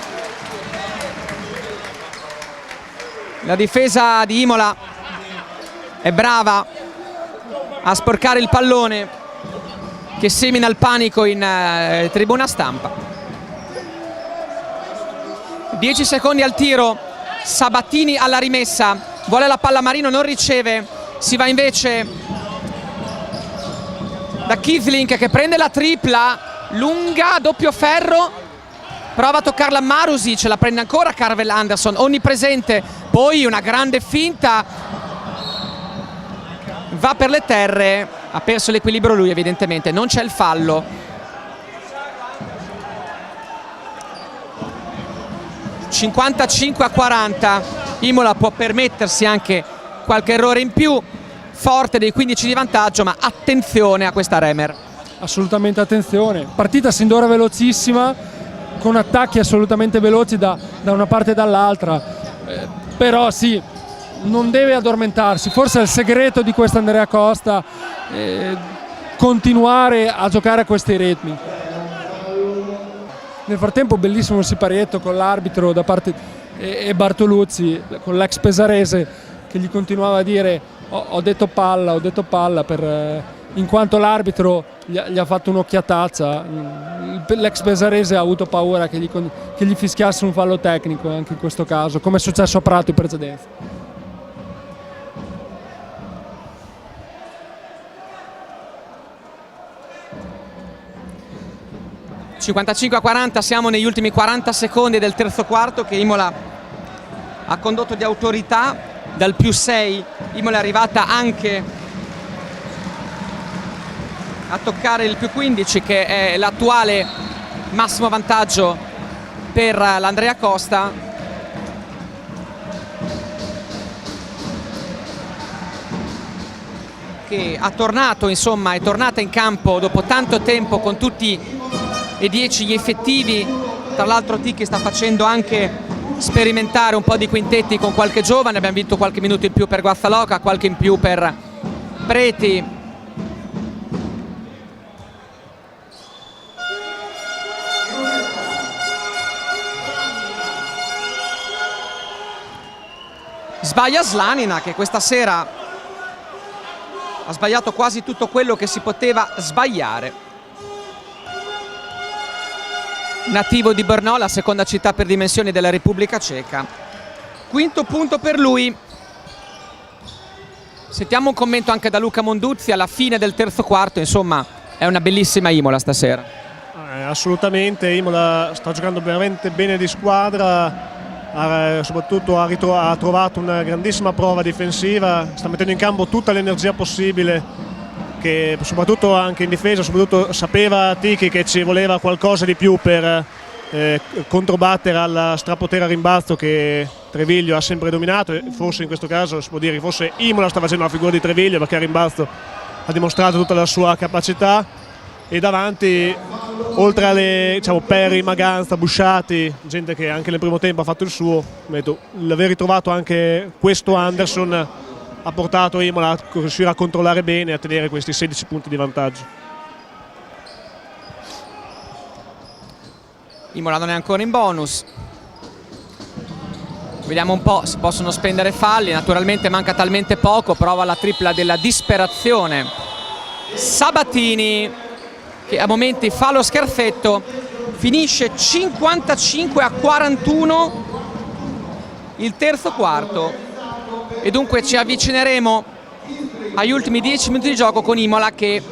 La difesa di Imola è brava a sporcare il pallone, che semina il panico in tribuna stampa. 10 secondi al tiro, Sabattini alla rimessa, vuole la palla Marino, non riceve, si va invece da Kiesling, che prende la tripla lunga, doppio ferro, prova a toccarla Marusic, la prende ancora Carvel Anderson, onnipresente, poi una grande finta, va per le terre, ha perso l'equilibrio lui evidentemente, non c'è il fallo. (55-40), Imola può permettersi anche qualche errore in più, forte dei 15 di vantaggio, ma attenzione a questa Remer. Assolutamente attenzione, partita sin d'ora velocissima, con attacchi assolutamente veloci da una parte e dall'altra, però sì, non deve addormentarsi, forse è il segreto di quest'Andrea Costa, continuare a giocare a questi ritmi. Nel frattempo bellissimo il siparietto con l'arbitro da parte e Bartoluzzi, con l'ex pesarese che gli continuava a dire ho detto palla in quanto l'arbitro gli ha fatto un'occhiatazza. L'ex pesarese ha avuto paura che gli fischiasse un fallo tecnico anche in questo caso, come è successo a Prato in precedenza. (55-40), siamo negli ultimi 40 secondi del terzo quarto, che Imola ha condotto di autorità dal +6. Imola è arrivata anche a toccare il +15, che è l'attuale massimo vantaggio per l'Andrea Costa. Che è tornata in campo dopo tanto tempo con tutti e 10 gli effettivi. Tra l'altro Ticchi sta facendo anche sperimentare un po' di quintetti con qualche giovane, abbiamo vinto qualche minuto in più per Guazzaloca, qualche in più per Preti. Sbaglia Slanina, che questa sera ha sbagliato quasi tutto quello che si poteva sbagliare. Nativo di Brno, la seconda città per dimensioni della Repubblica Ceca. Quinto punto per lui. Sentiamo un commento anche da Luca Monduzzi alla fine del terzo quarto. Insomma, è una bellissima Imola stasera. Assolutamente, Imola sta giocando veramente bene di squadra, soprattutto ha trovato una grandissima prova difensiva, sta mettendo in campo tutta l'energia possibile, che soprattutto anche in difesa, soprattutto sapeva Tiki che ci voleva qualcosa di più per controbattere alla strapotere a rimbalzo che Treviglio ha sempre dominato, e forse in questo caso si può dire che forse Imola sta facendo la figura di Treviglio, perché a rimbalzo ha dimostrato tutta la sua capacità, e davanti, oltre alle Perry, Maganza, Busciati, gente che anche nel primo tempo ha fatto il suo, l'aver ritrovato anche questo Anderson ha portato Imola a riuscire a controllare bene e a tenere questi 16 punti di vantaggio. Imola non è ancora in bonus. Vediamo un po', si possono spendere falli, naturalmente manca talmente poco, prova la tripla della disperazione Sabatini, che a momenti fa lo scherzetto. Finisce 55-41 il terzo quarto e dunque ci avvicineremo agli ultimi 10 minuti di gioco con Imola, che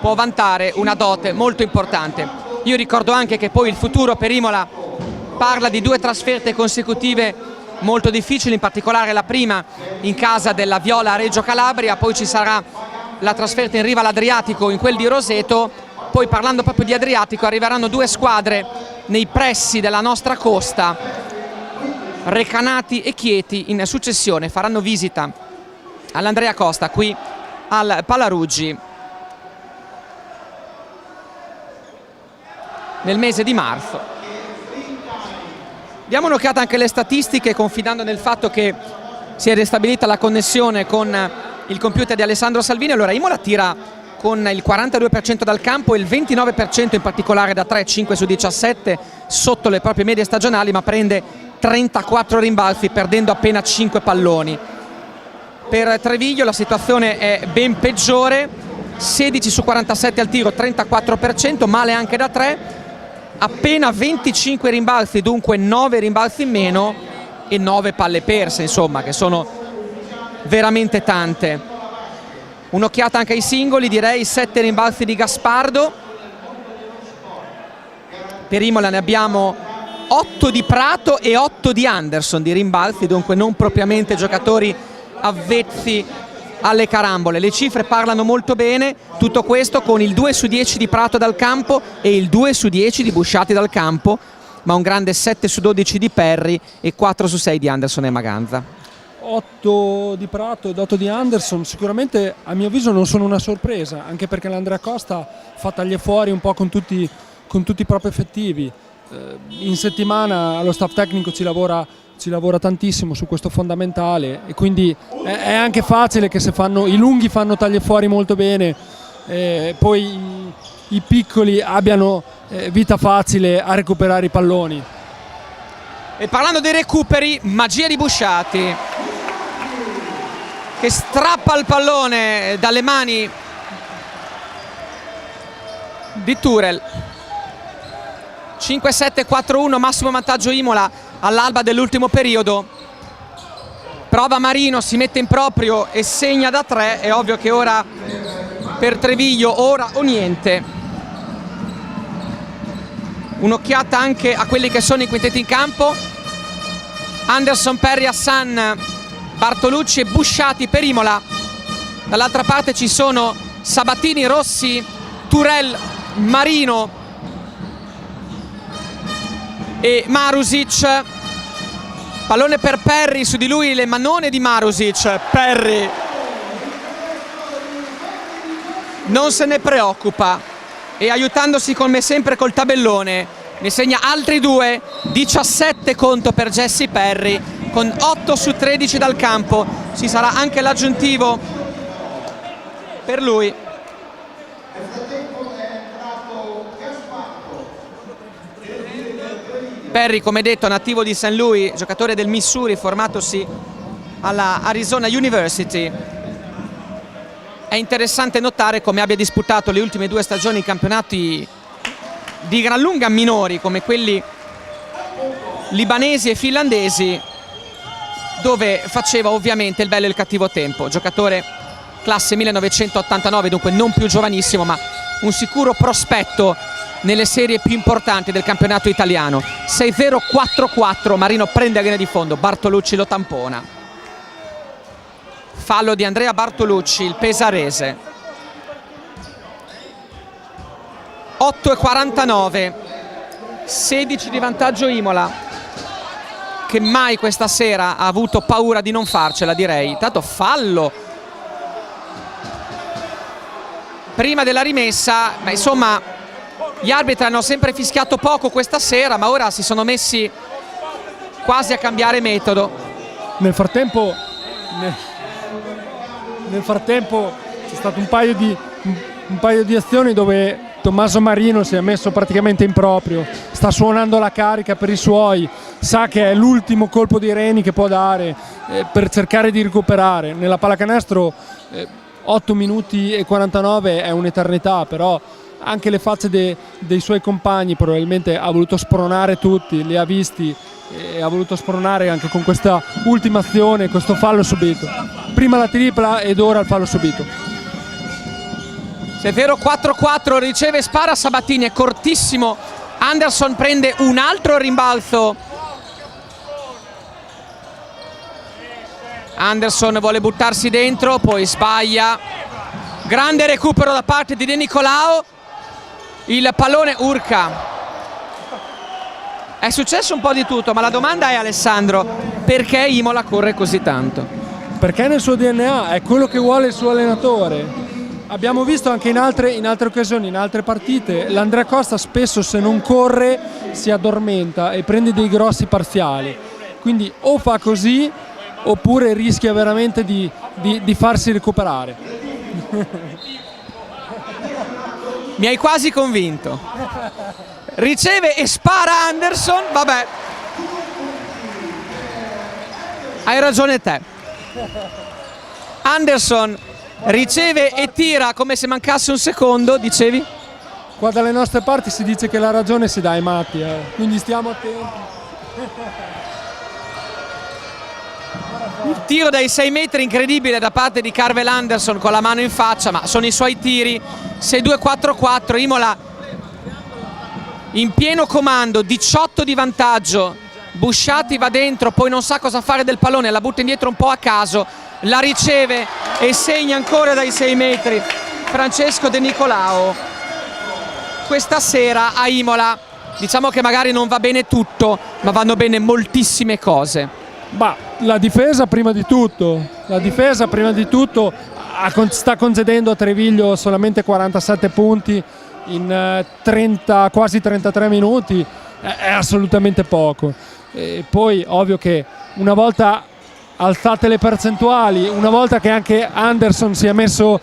può vantare una dote molto importante. Io ricordo anche che poi il futuro per Imola parla di 2 trasferte consecutive molto difficili, in particolare la prima in casa della Viola a Reggio Calabria, poi ci sarà la trasferta in riva all'Adriatico in quel di Roseto. Poi, parlando proprio di Adriatico, arriveranno 2 squadre nei pressi della nostra costa, Recanati e Chieti, in successione faranno visita all'Andrea Costa qui al Pallaruggi nel mese di marzo. Diamo un'occhiata anche alle statistiche, confidando nel fatto che si è ristabilita la connessione con il computer di Alessandro Salvini. Allora, Imola tira con il 42% dal campo e il 29% in particolare da 3, 5 su 17, sotto le proprie medie stagionali, ma prende 34 rimbalzi perdendo appena 5 palloni. Per Treviglio la situazione è ben peggiore, 16 su 47 al tiro, 34%, male anche da 3, appena 25 rimbalzi, dunque 9 rimbalzi in meno e 9 palle perse, insomma, che sono veramente tante. Un'occhiata anche ai singoli, direi 7 rimbalzi di Gaspardo. Per Imola ne abbiamo 8 di Prato e 8 di Anderson di rimbalzi, dunque non propriamente giocatori avvezzi alle carambole. Le cifre parlano molto bene, tutto questo con il 2 su 10 di Prato dal campo e il 2 su 10 di Busciati dal campo, ma un grande 7 su 12 di Perry e 4 su 6 di Anderson e Maganza. 8 di Prato ed 8 di Anderson sicuramente a mio avviso non sono una sorpresa, anche perché l'Andrea Costa fa taglie fuori un po' con tutti i propri effettivi. In settimana allo staff tecnico ci lavora tantissimo su questo fondamentale, e quindi è anche facile che se i lunghi fanno taglie fuori molto bene, poi i piccoli abbiano vita facile a recuperare i palloni. E parlando dei recuperi, magia di Busciati, che strappa il pallone dalle mani di Turel. 5-7-4-1, massimo vantaggio Imola all'alba dell'ultimo periodo. Prova Marino, si mette in proprio e segna da 3. È ovvio che ora per Treviglio ora o niente. Un'occhiata anche a quelli che sono i quintetti in campo: Anderson, Perry, Hassan, Bartolucci e Busciati per Imola. Dall'altra parte ci sono Sabatini, Rossi, Turel, Marino e Marusic. Pallone per Perry, su di lui le manone di Marusic. Perry non se ne preoccupa e, aiutandosi come sempre col tabellone, ne segna altri 2, 17 conto per Jesse Perry con 8 su 13 dal campo. Ci sarà anche l'aggiuntivo per lui. Perry, come detto, nativo di St. Louis, giocatore del Missouri, formatosi alla Arizona University. È interessante notare come abbia disputato le ultime 2 stagioni in campionati di gran lunga minori, come quelli libanesi e finlandesi, dove faceva ovviamente il bello e il cattivo tempo. Giocatore classe 1989, dunque non più giovanissimo, ma un sicuro prospetto nelle serie più importanti del campionato italiano. 6-0-4-4, Marino prende a linea di fondo, Bartolucci lo tampona. Fallo di Andrea Bartolucci, il pesarese. 8-49, 16 di vantaggio Imola, che mai questa sera ha avuto paura di non farcela, direi. Tanto fallo prima della rimessa, ma insomma gli arbitri hanno sempre fischiato poco questa sera, ma ora si sono messi quasi a cambiare metodo. Nel frattempo c'è stato un paio di azioni dove Tommaso Marino si è messo praticamente in proprio, sta suonando la carica per i suoi, sa che è l'ultimo colpo di reni che può dare per cercare di recuperare. Nella pallacanestro 8 minuti e 49 è un'eternità, però anche le facce dei suoi compagni probabilmente ha voluto spronare tutti, li ha visti e ha voluto spronare anche con questa ultima azione, questo fallo subito. Prima la tripla ed ora il fallo subito. 6-0-4-4, riceve e spara Sabatini, è cortissimo. Anderson prende un altro rimbalzo. Anderson vuole buttarsi dentro, poi sbaglia. Grande recupero da parte di De Nicolao. Il pallone urca. È successo un po' di tutto, ma la domanda è, Alessandro, perché Imola corre così tanto? Perché nel suo DNA è quello che vuole il suo allenatore. Abbiamo visto anche in altre occasioni, in altre partite, l'Andrea Costa spesso, se non corre, si addormenta e prende dei grossi parziali. Quindi o fa così oppure rischia veramente di farsi recuperare. Mi hai quasi convinto. Riceve e spara Anderson, vabbè. Hai ragione te. Anderson riceve e tira come se mancasse un secondo, dicevi? Qua dalle nostre parti si dice che la ragione si dà ai matti, quindi stiamo attenti. Il tiro dai 6 metri incredibile da parte di Carvel Anderson con la mano in faccia, ma sono i suoi tiri. 6-2-4-4, Imola in pieno comando, 18 di vantaggio. Busciati va dentro, poi non sa cosa fare del pallone, la butta indietro un po' a caso, la riceve e segna ancora dai 6 metri Francesco De Nicolao. Questa sera a Imola diciamo che magari non va bene tutto, ma vanno bene moltissime cose. La difesa prima di tutto, sta concedendo a Treviglio solamente 47 punti in quasi 33 minuti, è assolutamente poco. E poi ovvio che una volta alzate le percentuali, una volta che anche Anderson si è messo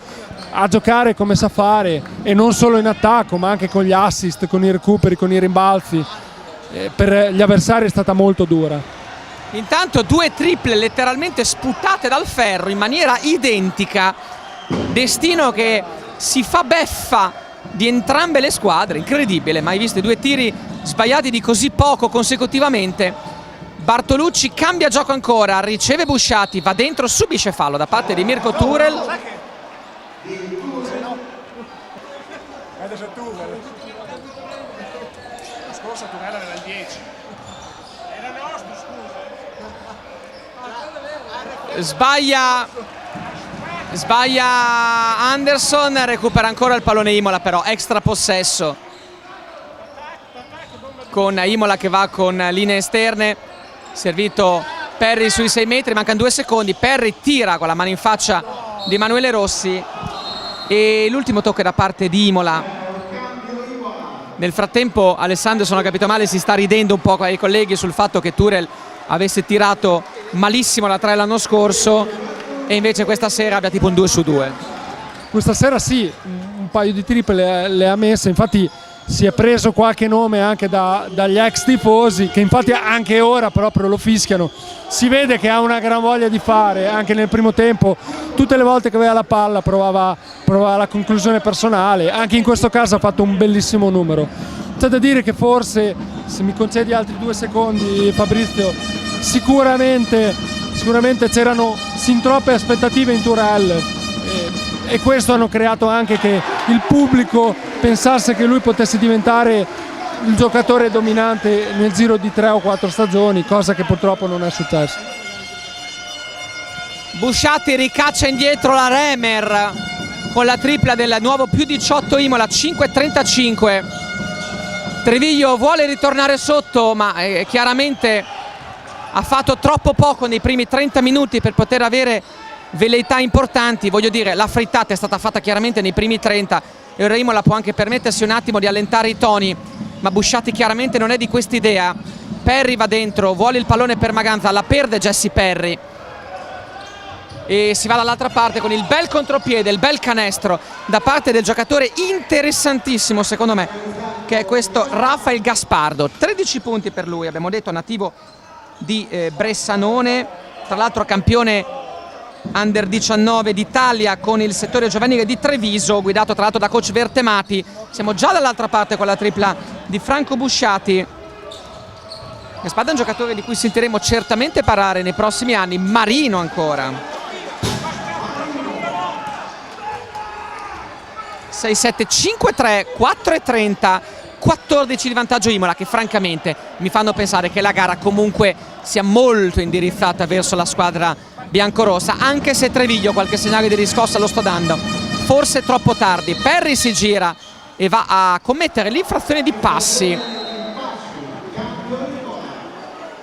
a giocare come sa fare, e non solo in attacco ma anche con gli assist, con i recuperi, con i rimbalzi, per gli avversari è stata molto dura. Intanto 2 triple letteralmente sputate dal ferro in maniera identica, destino che si fa beffa di entrambe le squadre, incredibile, mai visto 2 tiri sbagliati di così poco consecutivamente. Bartolucci cambia gioco ancora, riceve Busciati, va dentro, subisce fallo da parte di Mirko Turel. La scorsa Turel era il 10. Era nostro, scusa. Sbaglia Anderson, recupera ancora il pallone Imola, però extra possesso con Imola che va con linee esterne. Servito Perry sui 6 metri, mancano 2 secondi. Perry tira con la mano in faccia di Emanuele Rossi e l'ultimo tocco è da parte di Imola. Nel frattempo Alessandro, se non ho capito male, si sta ridendo un po' con i colleghi sul fatto che Turel avesse tirato malissimo la 3 l'anno scorso e invece questa sera abbia tipo un 2 su 2. Questa sera sì, un paio di triple le ha messe, infatti si è preso qualche nome anche dagli ex tifosi, che infatti anche ora proprio lo fischiano. Si vede che ha una gran voglia di fare, anche nel primo tempo tutte le volte che aveva la palla provava la conclusione personale, anche in questo caso ha fatto un bellissimo numero. C'è da dire che forse, se mi concedi altri 2 secondi Fabrizio, sicuramente c'erano sin troppe aspettative in Turel e questo hanno creato anche che il pubblico pensasse che lui potesse diventare il giocatore dominante nel giro di 3 o 4 stagioni, cosa che purtroppo non è successa. Busciatti ricaccia indietro la Remer con la tripla del nuovo più 18 Imola, 5:35. Treviglio vuole ritornare sotto, ma chiaramente ha fatto troppo poco nei primi 30 minuti per poter avere velleità importanti. Voglio dire, la frittata è stata fatta chiaramente nei primi 30 e ora Imola può anche permettersi un attimo di allentare i toni, ma Busciatti chiaramente non è di quest'idea. Perry va dentro, vuole il pallone per Maganza, la perde Jesse Perry e si va dall'altra parte con il bel contropiede, il bel canestro da parte del giocatore interessantissimo secondo me, che è questo Rafael Gaspardo. 13 punti per lui, abbiamo detto, nativo di Bressanone, tra l'altro campione Under 19 d'Italia con il settore giovanile di Treviso, guidato tra l'altro da coach Vertemati. Siamo già dall'altra parte con la tripla di Franco Busciatti. Gaspardo è un giocatore di cui sentiremo certamente parlare nei prossimi anni. Marino ancora 6-7, 5-3, 4-30, 14 di vantaggio Imola, che francamente mi fanno pensare che la gara comunque sia molto indirizzata verso la squadra biancorossa, anche se Treviglio qualche segnale di riscossa lo sto dando, forse troppo tardi. Perry si gira e va a commettere l'infrazione di passi.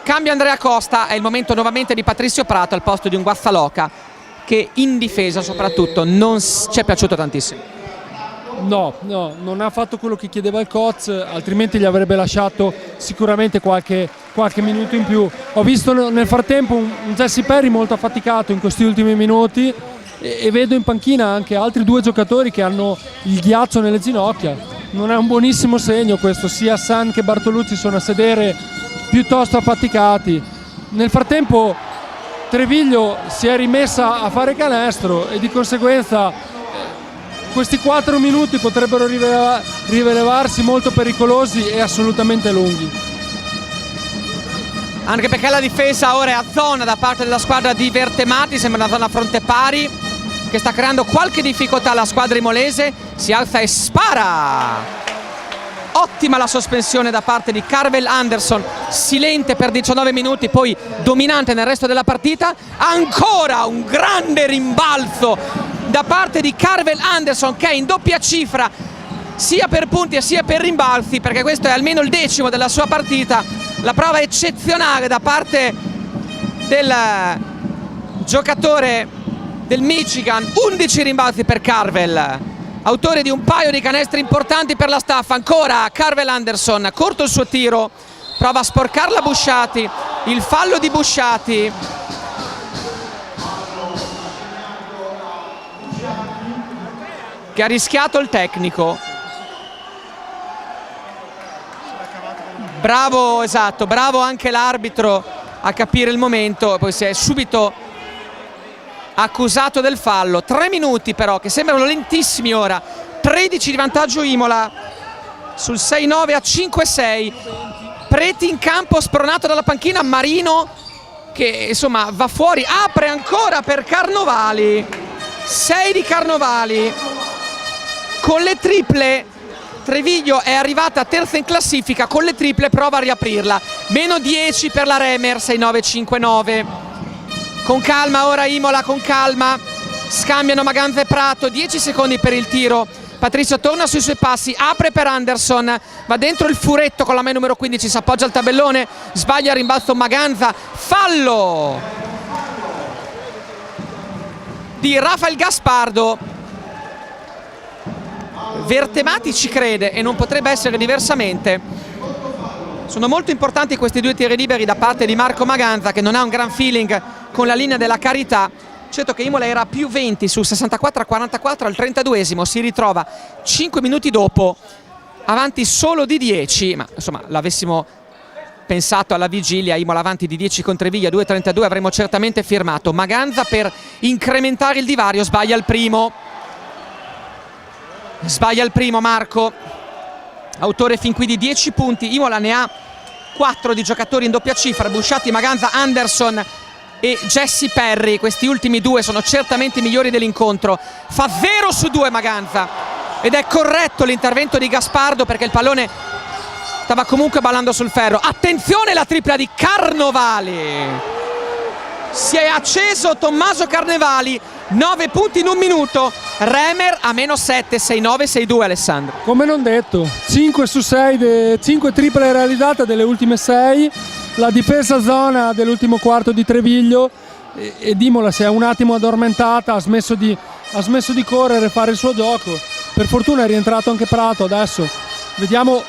Cambia Andrea Costa, è il momento nuovamente di Patrizio Prato al posto di un Guazzaloca che in difesa soprattutto non ci è piaciuto tantissimo. No, non ha fatto quello che chiedeva il coach, altrimenti gli avrebbe lasciato sicuramente qualche minuto in più. Ho visto nel frattempo un Jesse Perry molto affaticato in questi ultimi minuti e vedo in panchina anche altri 2 giocatori che hanno il ghiaccio nelle ginocchia. Non è un buonissimo segno questo, sia San che Bartolucci sono a sedere piuttosto affaticati. Nel frattempo Treviglio si è rimessa a fare canestro e di conseguenza questi 4 minuti potrebbero rivelarsi molto pericolosi e assolutamente lunghi. Anche perché la difesa ora è a zona da parte della squadra di Vertemati, sembra una zona a fronte pari che sta creando qualche difficoltà alla squadra imolese. Si alza e spara. Ottima la sospensione da parte di Carvel Anderson, silente per 19 minuti, poi dominante nel resto della partita. Ancora un grande rimbalzo da parte di Carvel Anderson, che è in doppia cifra sia per punti e sia per rimbalzi, perché questo è almeno il 10° della sua partita. La prova eccezionale da parte del giocatore del Michigan, 11 rimbalzi per Carvel, autore di un paio di canestri importanti per la staffa. Ancora Carvel Anderson, corto il suo tiro, prova a sporcarla Busciatti, il fallo di Busciatti. Che ha rischiato il tecnico. Bravo, esatto, bravo anche l'arbitro a capire il momento, poi si è subito accusato del fallo. 3 minuti però che sembrano lentissimi ora. 13 di vantaggio Imola sul 6-9 a 5-6. Preti in campo, spronato dalla panchina. Marino che insomma va fuori, apre ancora per Carnovali. 6 di Carnovali. Con le triple Treviglio è arrivata terza in classifica, con le triple prova a riaprirla. Meno 10 per la Remer, 6-9-5-9. Con calma ora Imola, con calma. Scambiano Maganza e Prato, 10 secondi per il tiro. Patrizio torna sui suoi passi, apre per Anderson, va dentro il furetto con la mai numero 15, si appoggia al tabellone, sbaglia il rimbalzo Maganza. Fallo di Rafael Gaspardo. Vertemati ci crede e non potrebbe essere diversamente. Sono molto importanti questi 2 tiri liberi da parte di Marco Maganza, che non ha un gran feeling con la linea della carità. Certo che Imola era più 20 sul 64-44 al 32esimo, si ritrova 5 minuti dopo avanti solo di 10, ma insomma l'avessimo pensato alla vigilia, Imola avanti di 10 con Treviglio, 2-32, avremmo certamente firmato. Maganza per incrementare il divario, sbaglia il primo. Sbaglia il primo Marco, autore fin qui di 10 punti. Imola ne ha 4 di giocatori in doppia cifra, Busciatti, Maganza, Anderson e Jesse Perry. Questi ultimi due sono certamente i migliori dell'incontro. Fa 0 su 2 Maganza ed è corretto l'intervento di Gaspardo perché il pallone stava comunque ballando sul ferro. Attenzione, la tripla di Carnovali, si è acceso Tommaso Carnevali. 9 punti in un minuto. Remer a -7, 6-9, 6-2 Alessandro. Come non detto, 5 su 6, 5 triple realizzate delle ultime 6. La difesa zona dell'ultimo quarto di Treviglio e Imola si è un attimo addormentata, ha smesso di correre e fare il suo gioco. Per fortuna è rientrato anche Prato adesso. Vediamo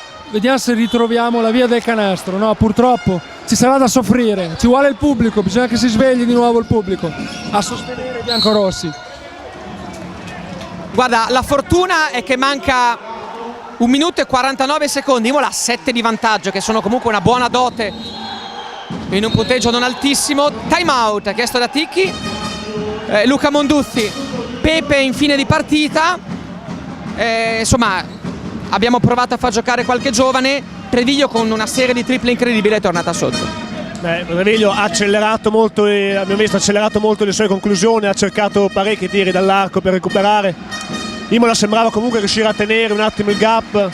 se ritroviamo la via del canestro. No, purtroppo ci sarà da soffrire, ci vuole il pubblico, bisogna che si svegli di nuovo il pubblico a sostenere i biancorossi. Guarda, la fortuna è che manca 1 minuto e 49 secondi. Imola ha 7 di vantaggio, che sono comunque una buona dote in un punteggio non altissimo. Time out chiesto da Ticchi. Luca Monduzzi, Pepe in fine di partita. Insomma, abbiamo provato a far giocare qualche giovane. Treviglio con una serie di triple incredibile è tornata sotto. Treviglio ha accelerato molto, abbiamo visto, ha accelerato molto le sue conclusioni, ha cercato parecchi tiri dall'arco per recuperare. Imola sembrava comunque riuscire a tenere un attimo il gap.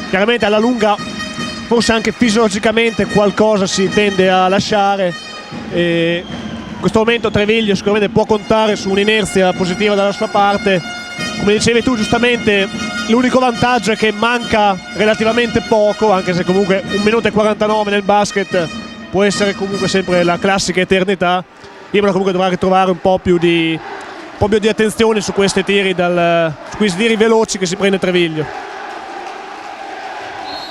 Chiaramente alla lunga, forse anche fisiologicamente, qualcosa si tende a lasciare. E in questo momento Treviglio sicuramente può contare su un'inerzia positiva dalla sua parte. Come dicevi tu giustamente, l'unico vantaggio è che manca relativamente poco, anche se comunque 1 minuto e 49 nel basket può essere comunque sempre la classica eternità. Imola comunque dovrà ritrovare un po' più di attenzione su questi tiri veloci che si prende Treviglio.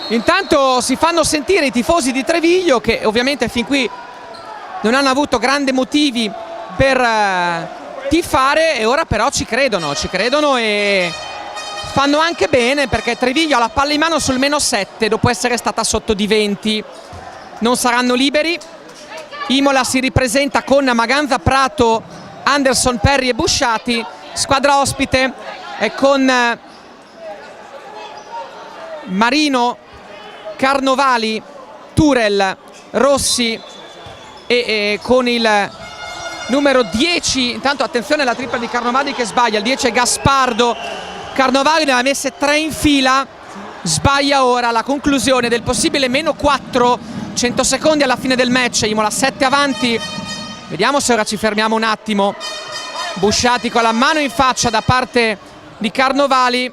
Intanto si fanno sentire i tifosi di Treviglio, che ovviamente fin qui non hanno avuto grandi motivi per tifare, e ora però ci credono e fanno anche bene, perché Treviglio ha la palla in mano sul -7 dopo essere stata sotto di 20. Non saranno liberi. Imola si ripresenta con Maganza, Prato, Anderson, Perry e Busciati. Squadra ospite è con Marino, Carnovali, Turel, Rossi e con il numero 10. Intanto attenzione alla tripla di Carnovali che sbaglia, il 10 è Gaspardo. Carnovali ne ha messe 3 in fila, sbaglia ora la conclusione del possibile -4. 100 secondi alla fine del match, Imola 7 avanti. Vediamo se ora ci fermiamo un attimo. Busciati con la mano in faccia da parte di Carnovali.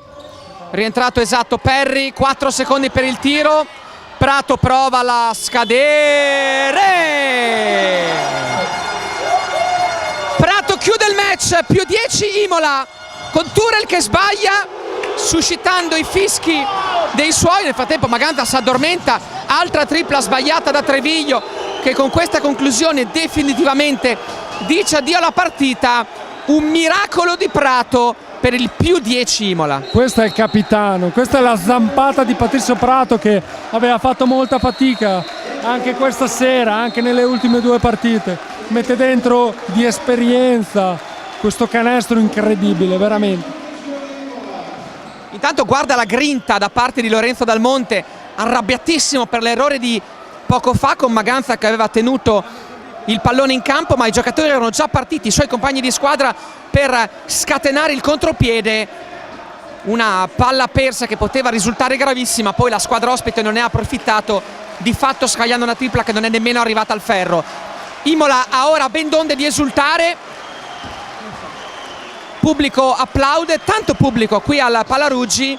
Rientrato esatto Perry, 4 secondi per il tiro. Prato prova la scadere. Prato chiude il match, +10 Imola, con Turel che sbaglia, suscitando i fischi dei suoi. Nel frattempo Maganza si addormenta. Altra tripla sbagliata da Treviglio, che con questa conclusione definitivamente dice addio alla partita. Un miracolo di Prato per il +10 Imola. Questo è il capitano, questa è la zampata di Patrizio Prato, che aveva fatto molta fatica anche questa sera, anche nelle ultime 2 partite. Mette dentro di esperienza questo canestro incredibile, veramente. Intanto guarda la grinta da parte di Lorenzo Dal Monte, arrabbiatissimo per l'errore di poco fa con Maganza, che aveva tenuto il pallone in campo, ma i giocatori erano già partiti, i suoi compagni di squadra, per scatenare il contropiede. Una palla persa che poteva risultare gravissima, poi la squadra ospite non ne ha approfittato, di fatto scagliando una tripla che non è nemmeno arrivata al ferro. Imola ha ora ben donde di esultare. Pubblico applaude, tanto pubblico qui al Palaruggi.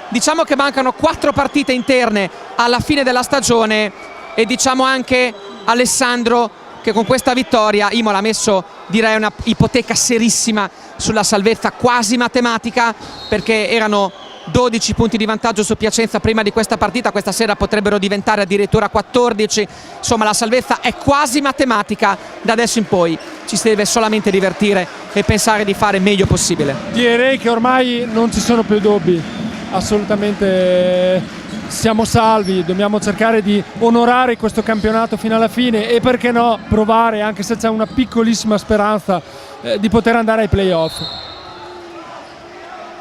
Diciamo che mancano 4 partite interne alla fine della stagione, e diciamo anche, Alessandro, che con questa vittoria Imola ha messo, direi, una ipoteca serissima sulla salvezza, quasi matematica, perché erano 12 punti di vantaggio su Piacenza prima di questa partita, questa sera potrebbero diventare addirittura 14. Insomma, la salvezza è quasi matematica. Da adesso in poi ci si deve solamente divertire e pensare di fare il meglio possibile. Direi che ormai non ci sono più dubbi, assolutamente siamo salvi, dobbiamo cercare di onorare questo campionato fino alla fine e, perché no, provare, anche se c'è una piccolissima speranza, di poter andare ai playoff.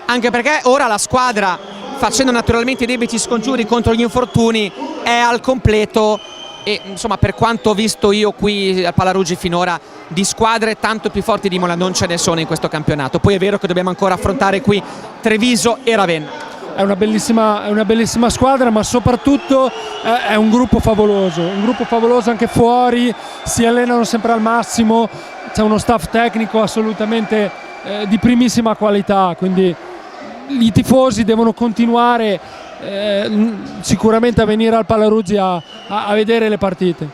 Anche perché ora la squadra, facendo naturalmente i debiti scongiuri contro gli infortuni, è al completo. e insomma, per quanto ho visto io qui al Pallaruggi finora, di squadre tanto più forti di Imola non ce ne sono in questo campionato. Poi è vero che dobbiamo ancora affrontare qui Treviso e Ravenna. È una bellissima squadra, ma soprattutto è un gruppo favoloso anche fuori, si allenano sempre al massimo, c'è uno staff tecnico assolutamente di primissima qualità, quindi i tifosi devono continuare sicuramente a venire al Pallaruggi a vedere le partite.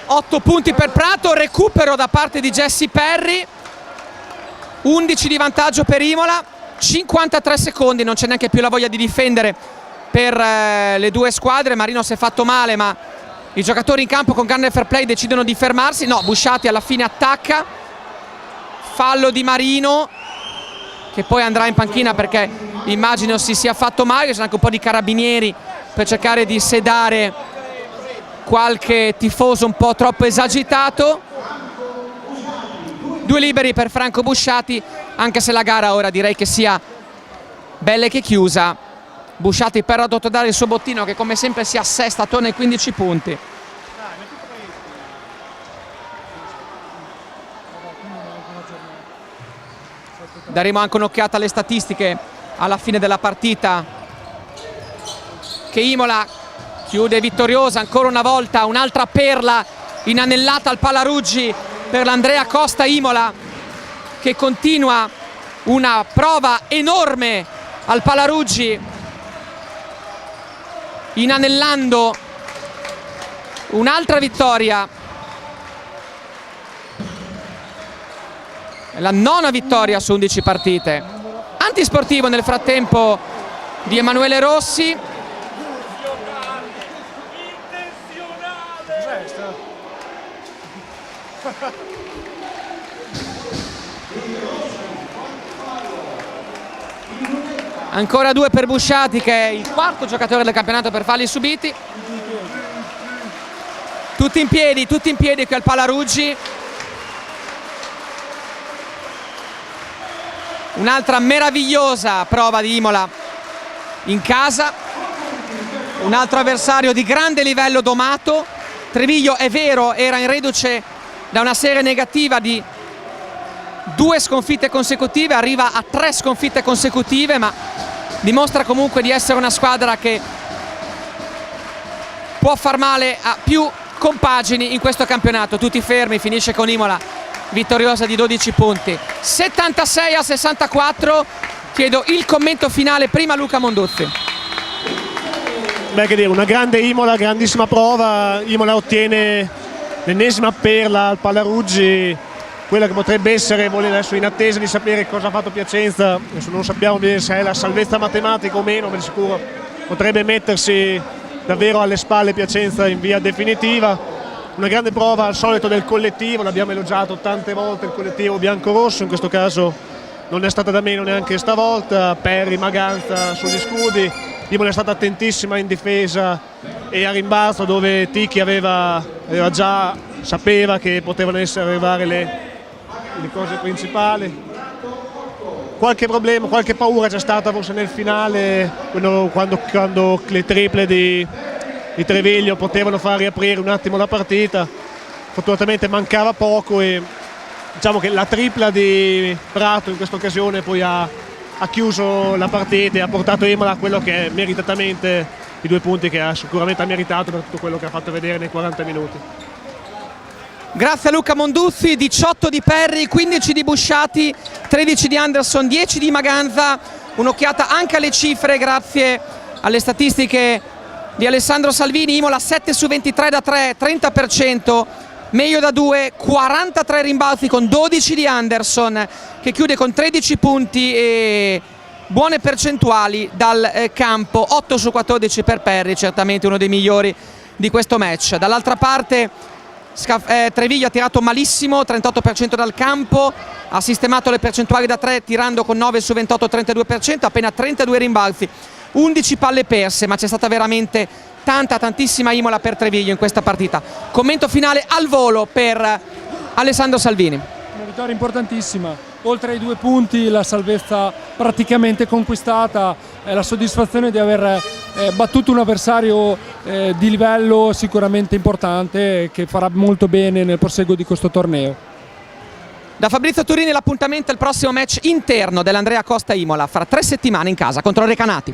8 punti per Prato, recupero da parte di Jesse Perry, 11 di vantaggio per Imola, 53 secondi, non c'è neanche più la voglia di difendere per le due squadre. Marino si è fatto male, ma i giocatori in campo con grande fair play decidono di fermarsi. No, Busciati alla fine attacca, fallo di Marino che poi andrà in panchina perché immagino si sia fatto male. Ci sono anche un po' di carabinieri per cercare di sedare qualche tifoso un po' troppo esagitato. 2 liberi per Franco Busciati, anche se la gara ora direi che sia bella che chiusa. Busciati per adottare il suo bottino che come sempre si assesta attorno ai 15 punti. Daremo anche un'occhiata alle statistiche alla fine della partita, che Imola chiude vittoriosa ancora una volta, un'altra perla inanellata al Pallaruggi per l'Andrea Costa Imola, che continua una prova enorme al Pallaruggi, inanellando un'altra vittoria, la 9ª vittoria su 11 partite. Antisportivo nel frattempo di Emanuele Rossi. Ancora 2 per Busciati, che è il 4º giocatore del campionato per falli subiti. Tutti in piedi qui al Pallaruggi. Un'altra meravigliosa prova di Imola in casa, un altro avversario di grande livello domato. Treviglio, è vero, era in reduce da una serie negativa di 2 sconfitte consecutive, arriva a 3 sconfitte consecutive, ma dimostra comunque di essere una squadra che può far male a più compagini in questo campionato. Tutti fermi, finisce con Imola vittoriosa di 12 punti, 76-64. Chiedo il commento finale, prima Luca Monduzzi. Beh, che dire, una grande Imola, grandissima prova. Imola ottiene l'ennesima perla al Pallaruggi, quella che potrebbe essere, adesso in attesa di sapere cosa ha fatto Piacenza. Adesso non sappiamo bene se è la salvezza matematica o meno, ma di sicuro potrebbe mettersi davvero alle spalle Piacenza in via definitiva. Una grande prova al solito del collettivo, l'abbiamo elogiato tante volte il collettivo bianco-rosso, in questo caso non è stata da meno neanche stavolta. Perry, Maganza sugli scudi, Imola è stata attentissima in difesa e a rimbalzo, dove Ticchi sapeva che potevano arrivare le cose principali. Qualche problema, qualche paura c'è stata forse nel finale, quando le triple di Treviglio potevano far riaprire un attimo la partita. Fortunatamente mancava poco e diciamo che la tripla di Prato in questa occasione poi ha chiuso la partita e ha portato Imola a quello che è meritatamente i 2 punti che ha sicuramente meritato per tutto quello che ha fatto vedere nei 40 minuti. Grazie a Luca Monduzzi. 18 di Perry, 15 di Busciati, 13 di Anderson, 10 di Maganza. Un'occhiata anche alle cifre grazie alle statistiche di Alessandro Salvini. Imola 7 su 23 da 3, 30%, meglio da 2, 43 rimbalzi con 12 di Anderson, che chiude con 13 punti e buone percentuali dal campo. 8 su 14 per Perry, certamente uno dei migliori di questo match. Dall'altra parte Treviglio ha tirato malissimo, 38% dal campo, ha sistemato le percentuali da 3 tirando con 9 su 28, 32%, appena 32 rimbalzi, 11 palle perse, ma c'è stata veramente tantissima Imola per Treviglio in questa partita. Commento finale al volo per Alessandro Salvini. Una vittoria importantissima, oltre ai 2 punti, la salvezza praticamente conquistata, la soddisfazione di aver battuto un avversario di livello sicuramente importante, che farà molto bene nel proseguo di questo torneo. Da Fabrizio Turini l'appuntamento al prossimo match interno dell'Andrea Costa Imola fra 3 settimane in casa contro Recanati.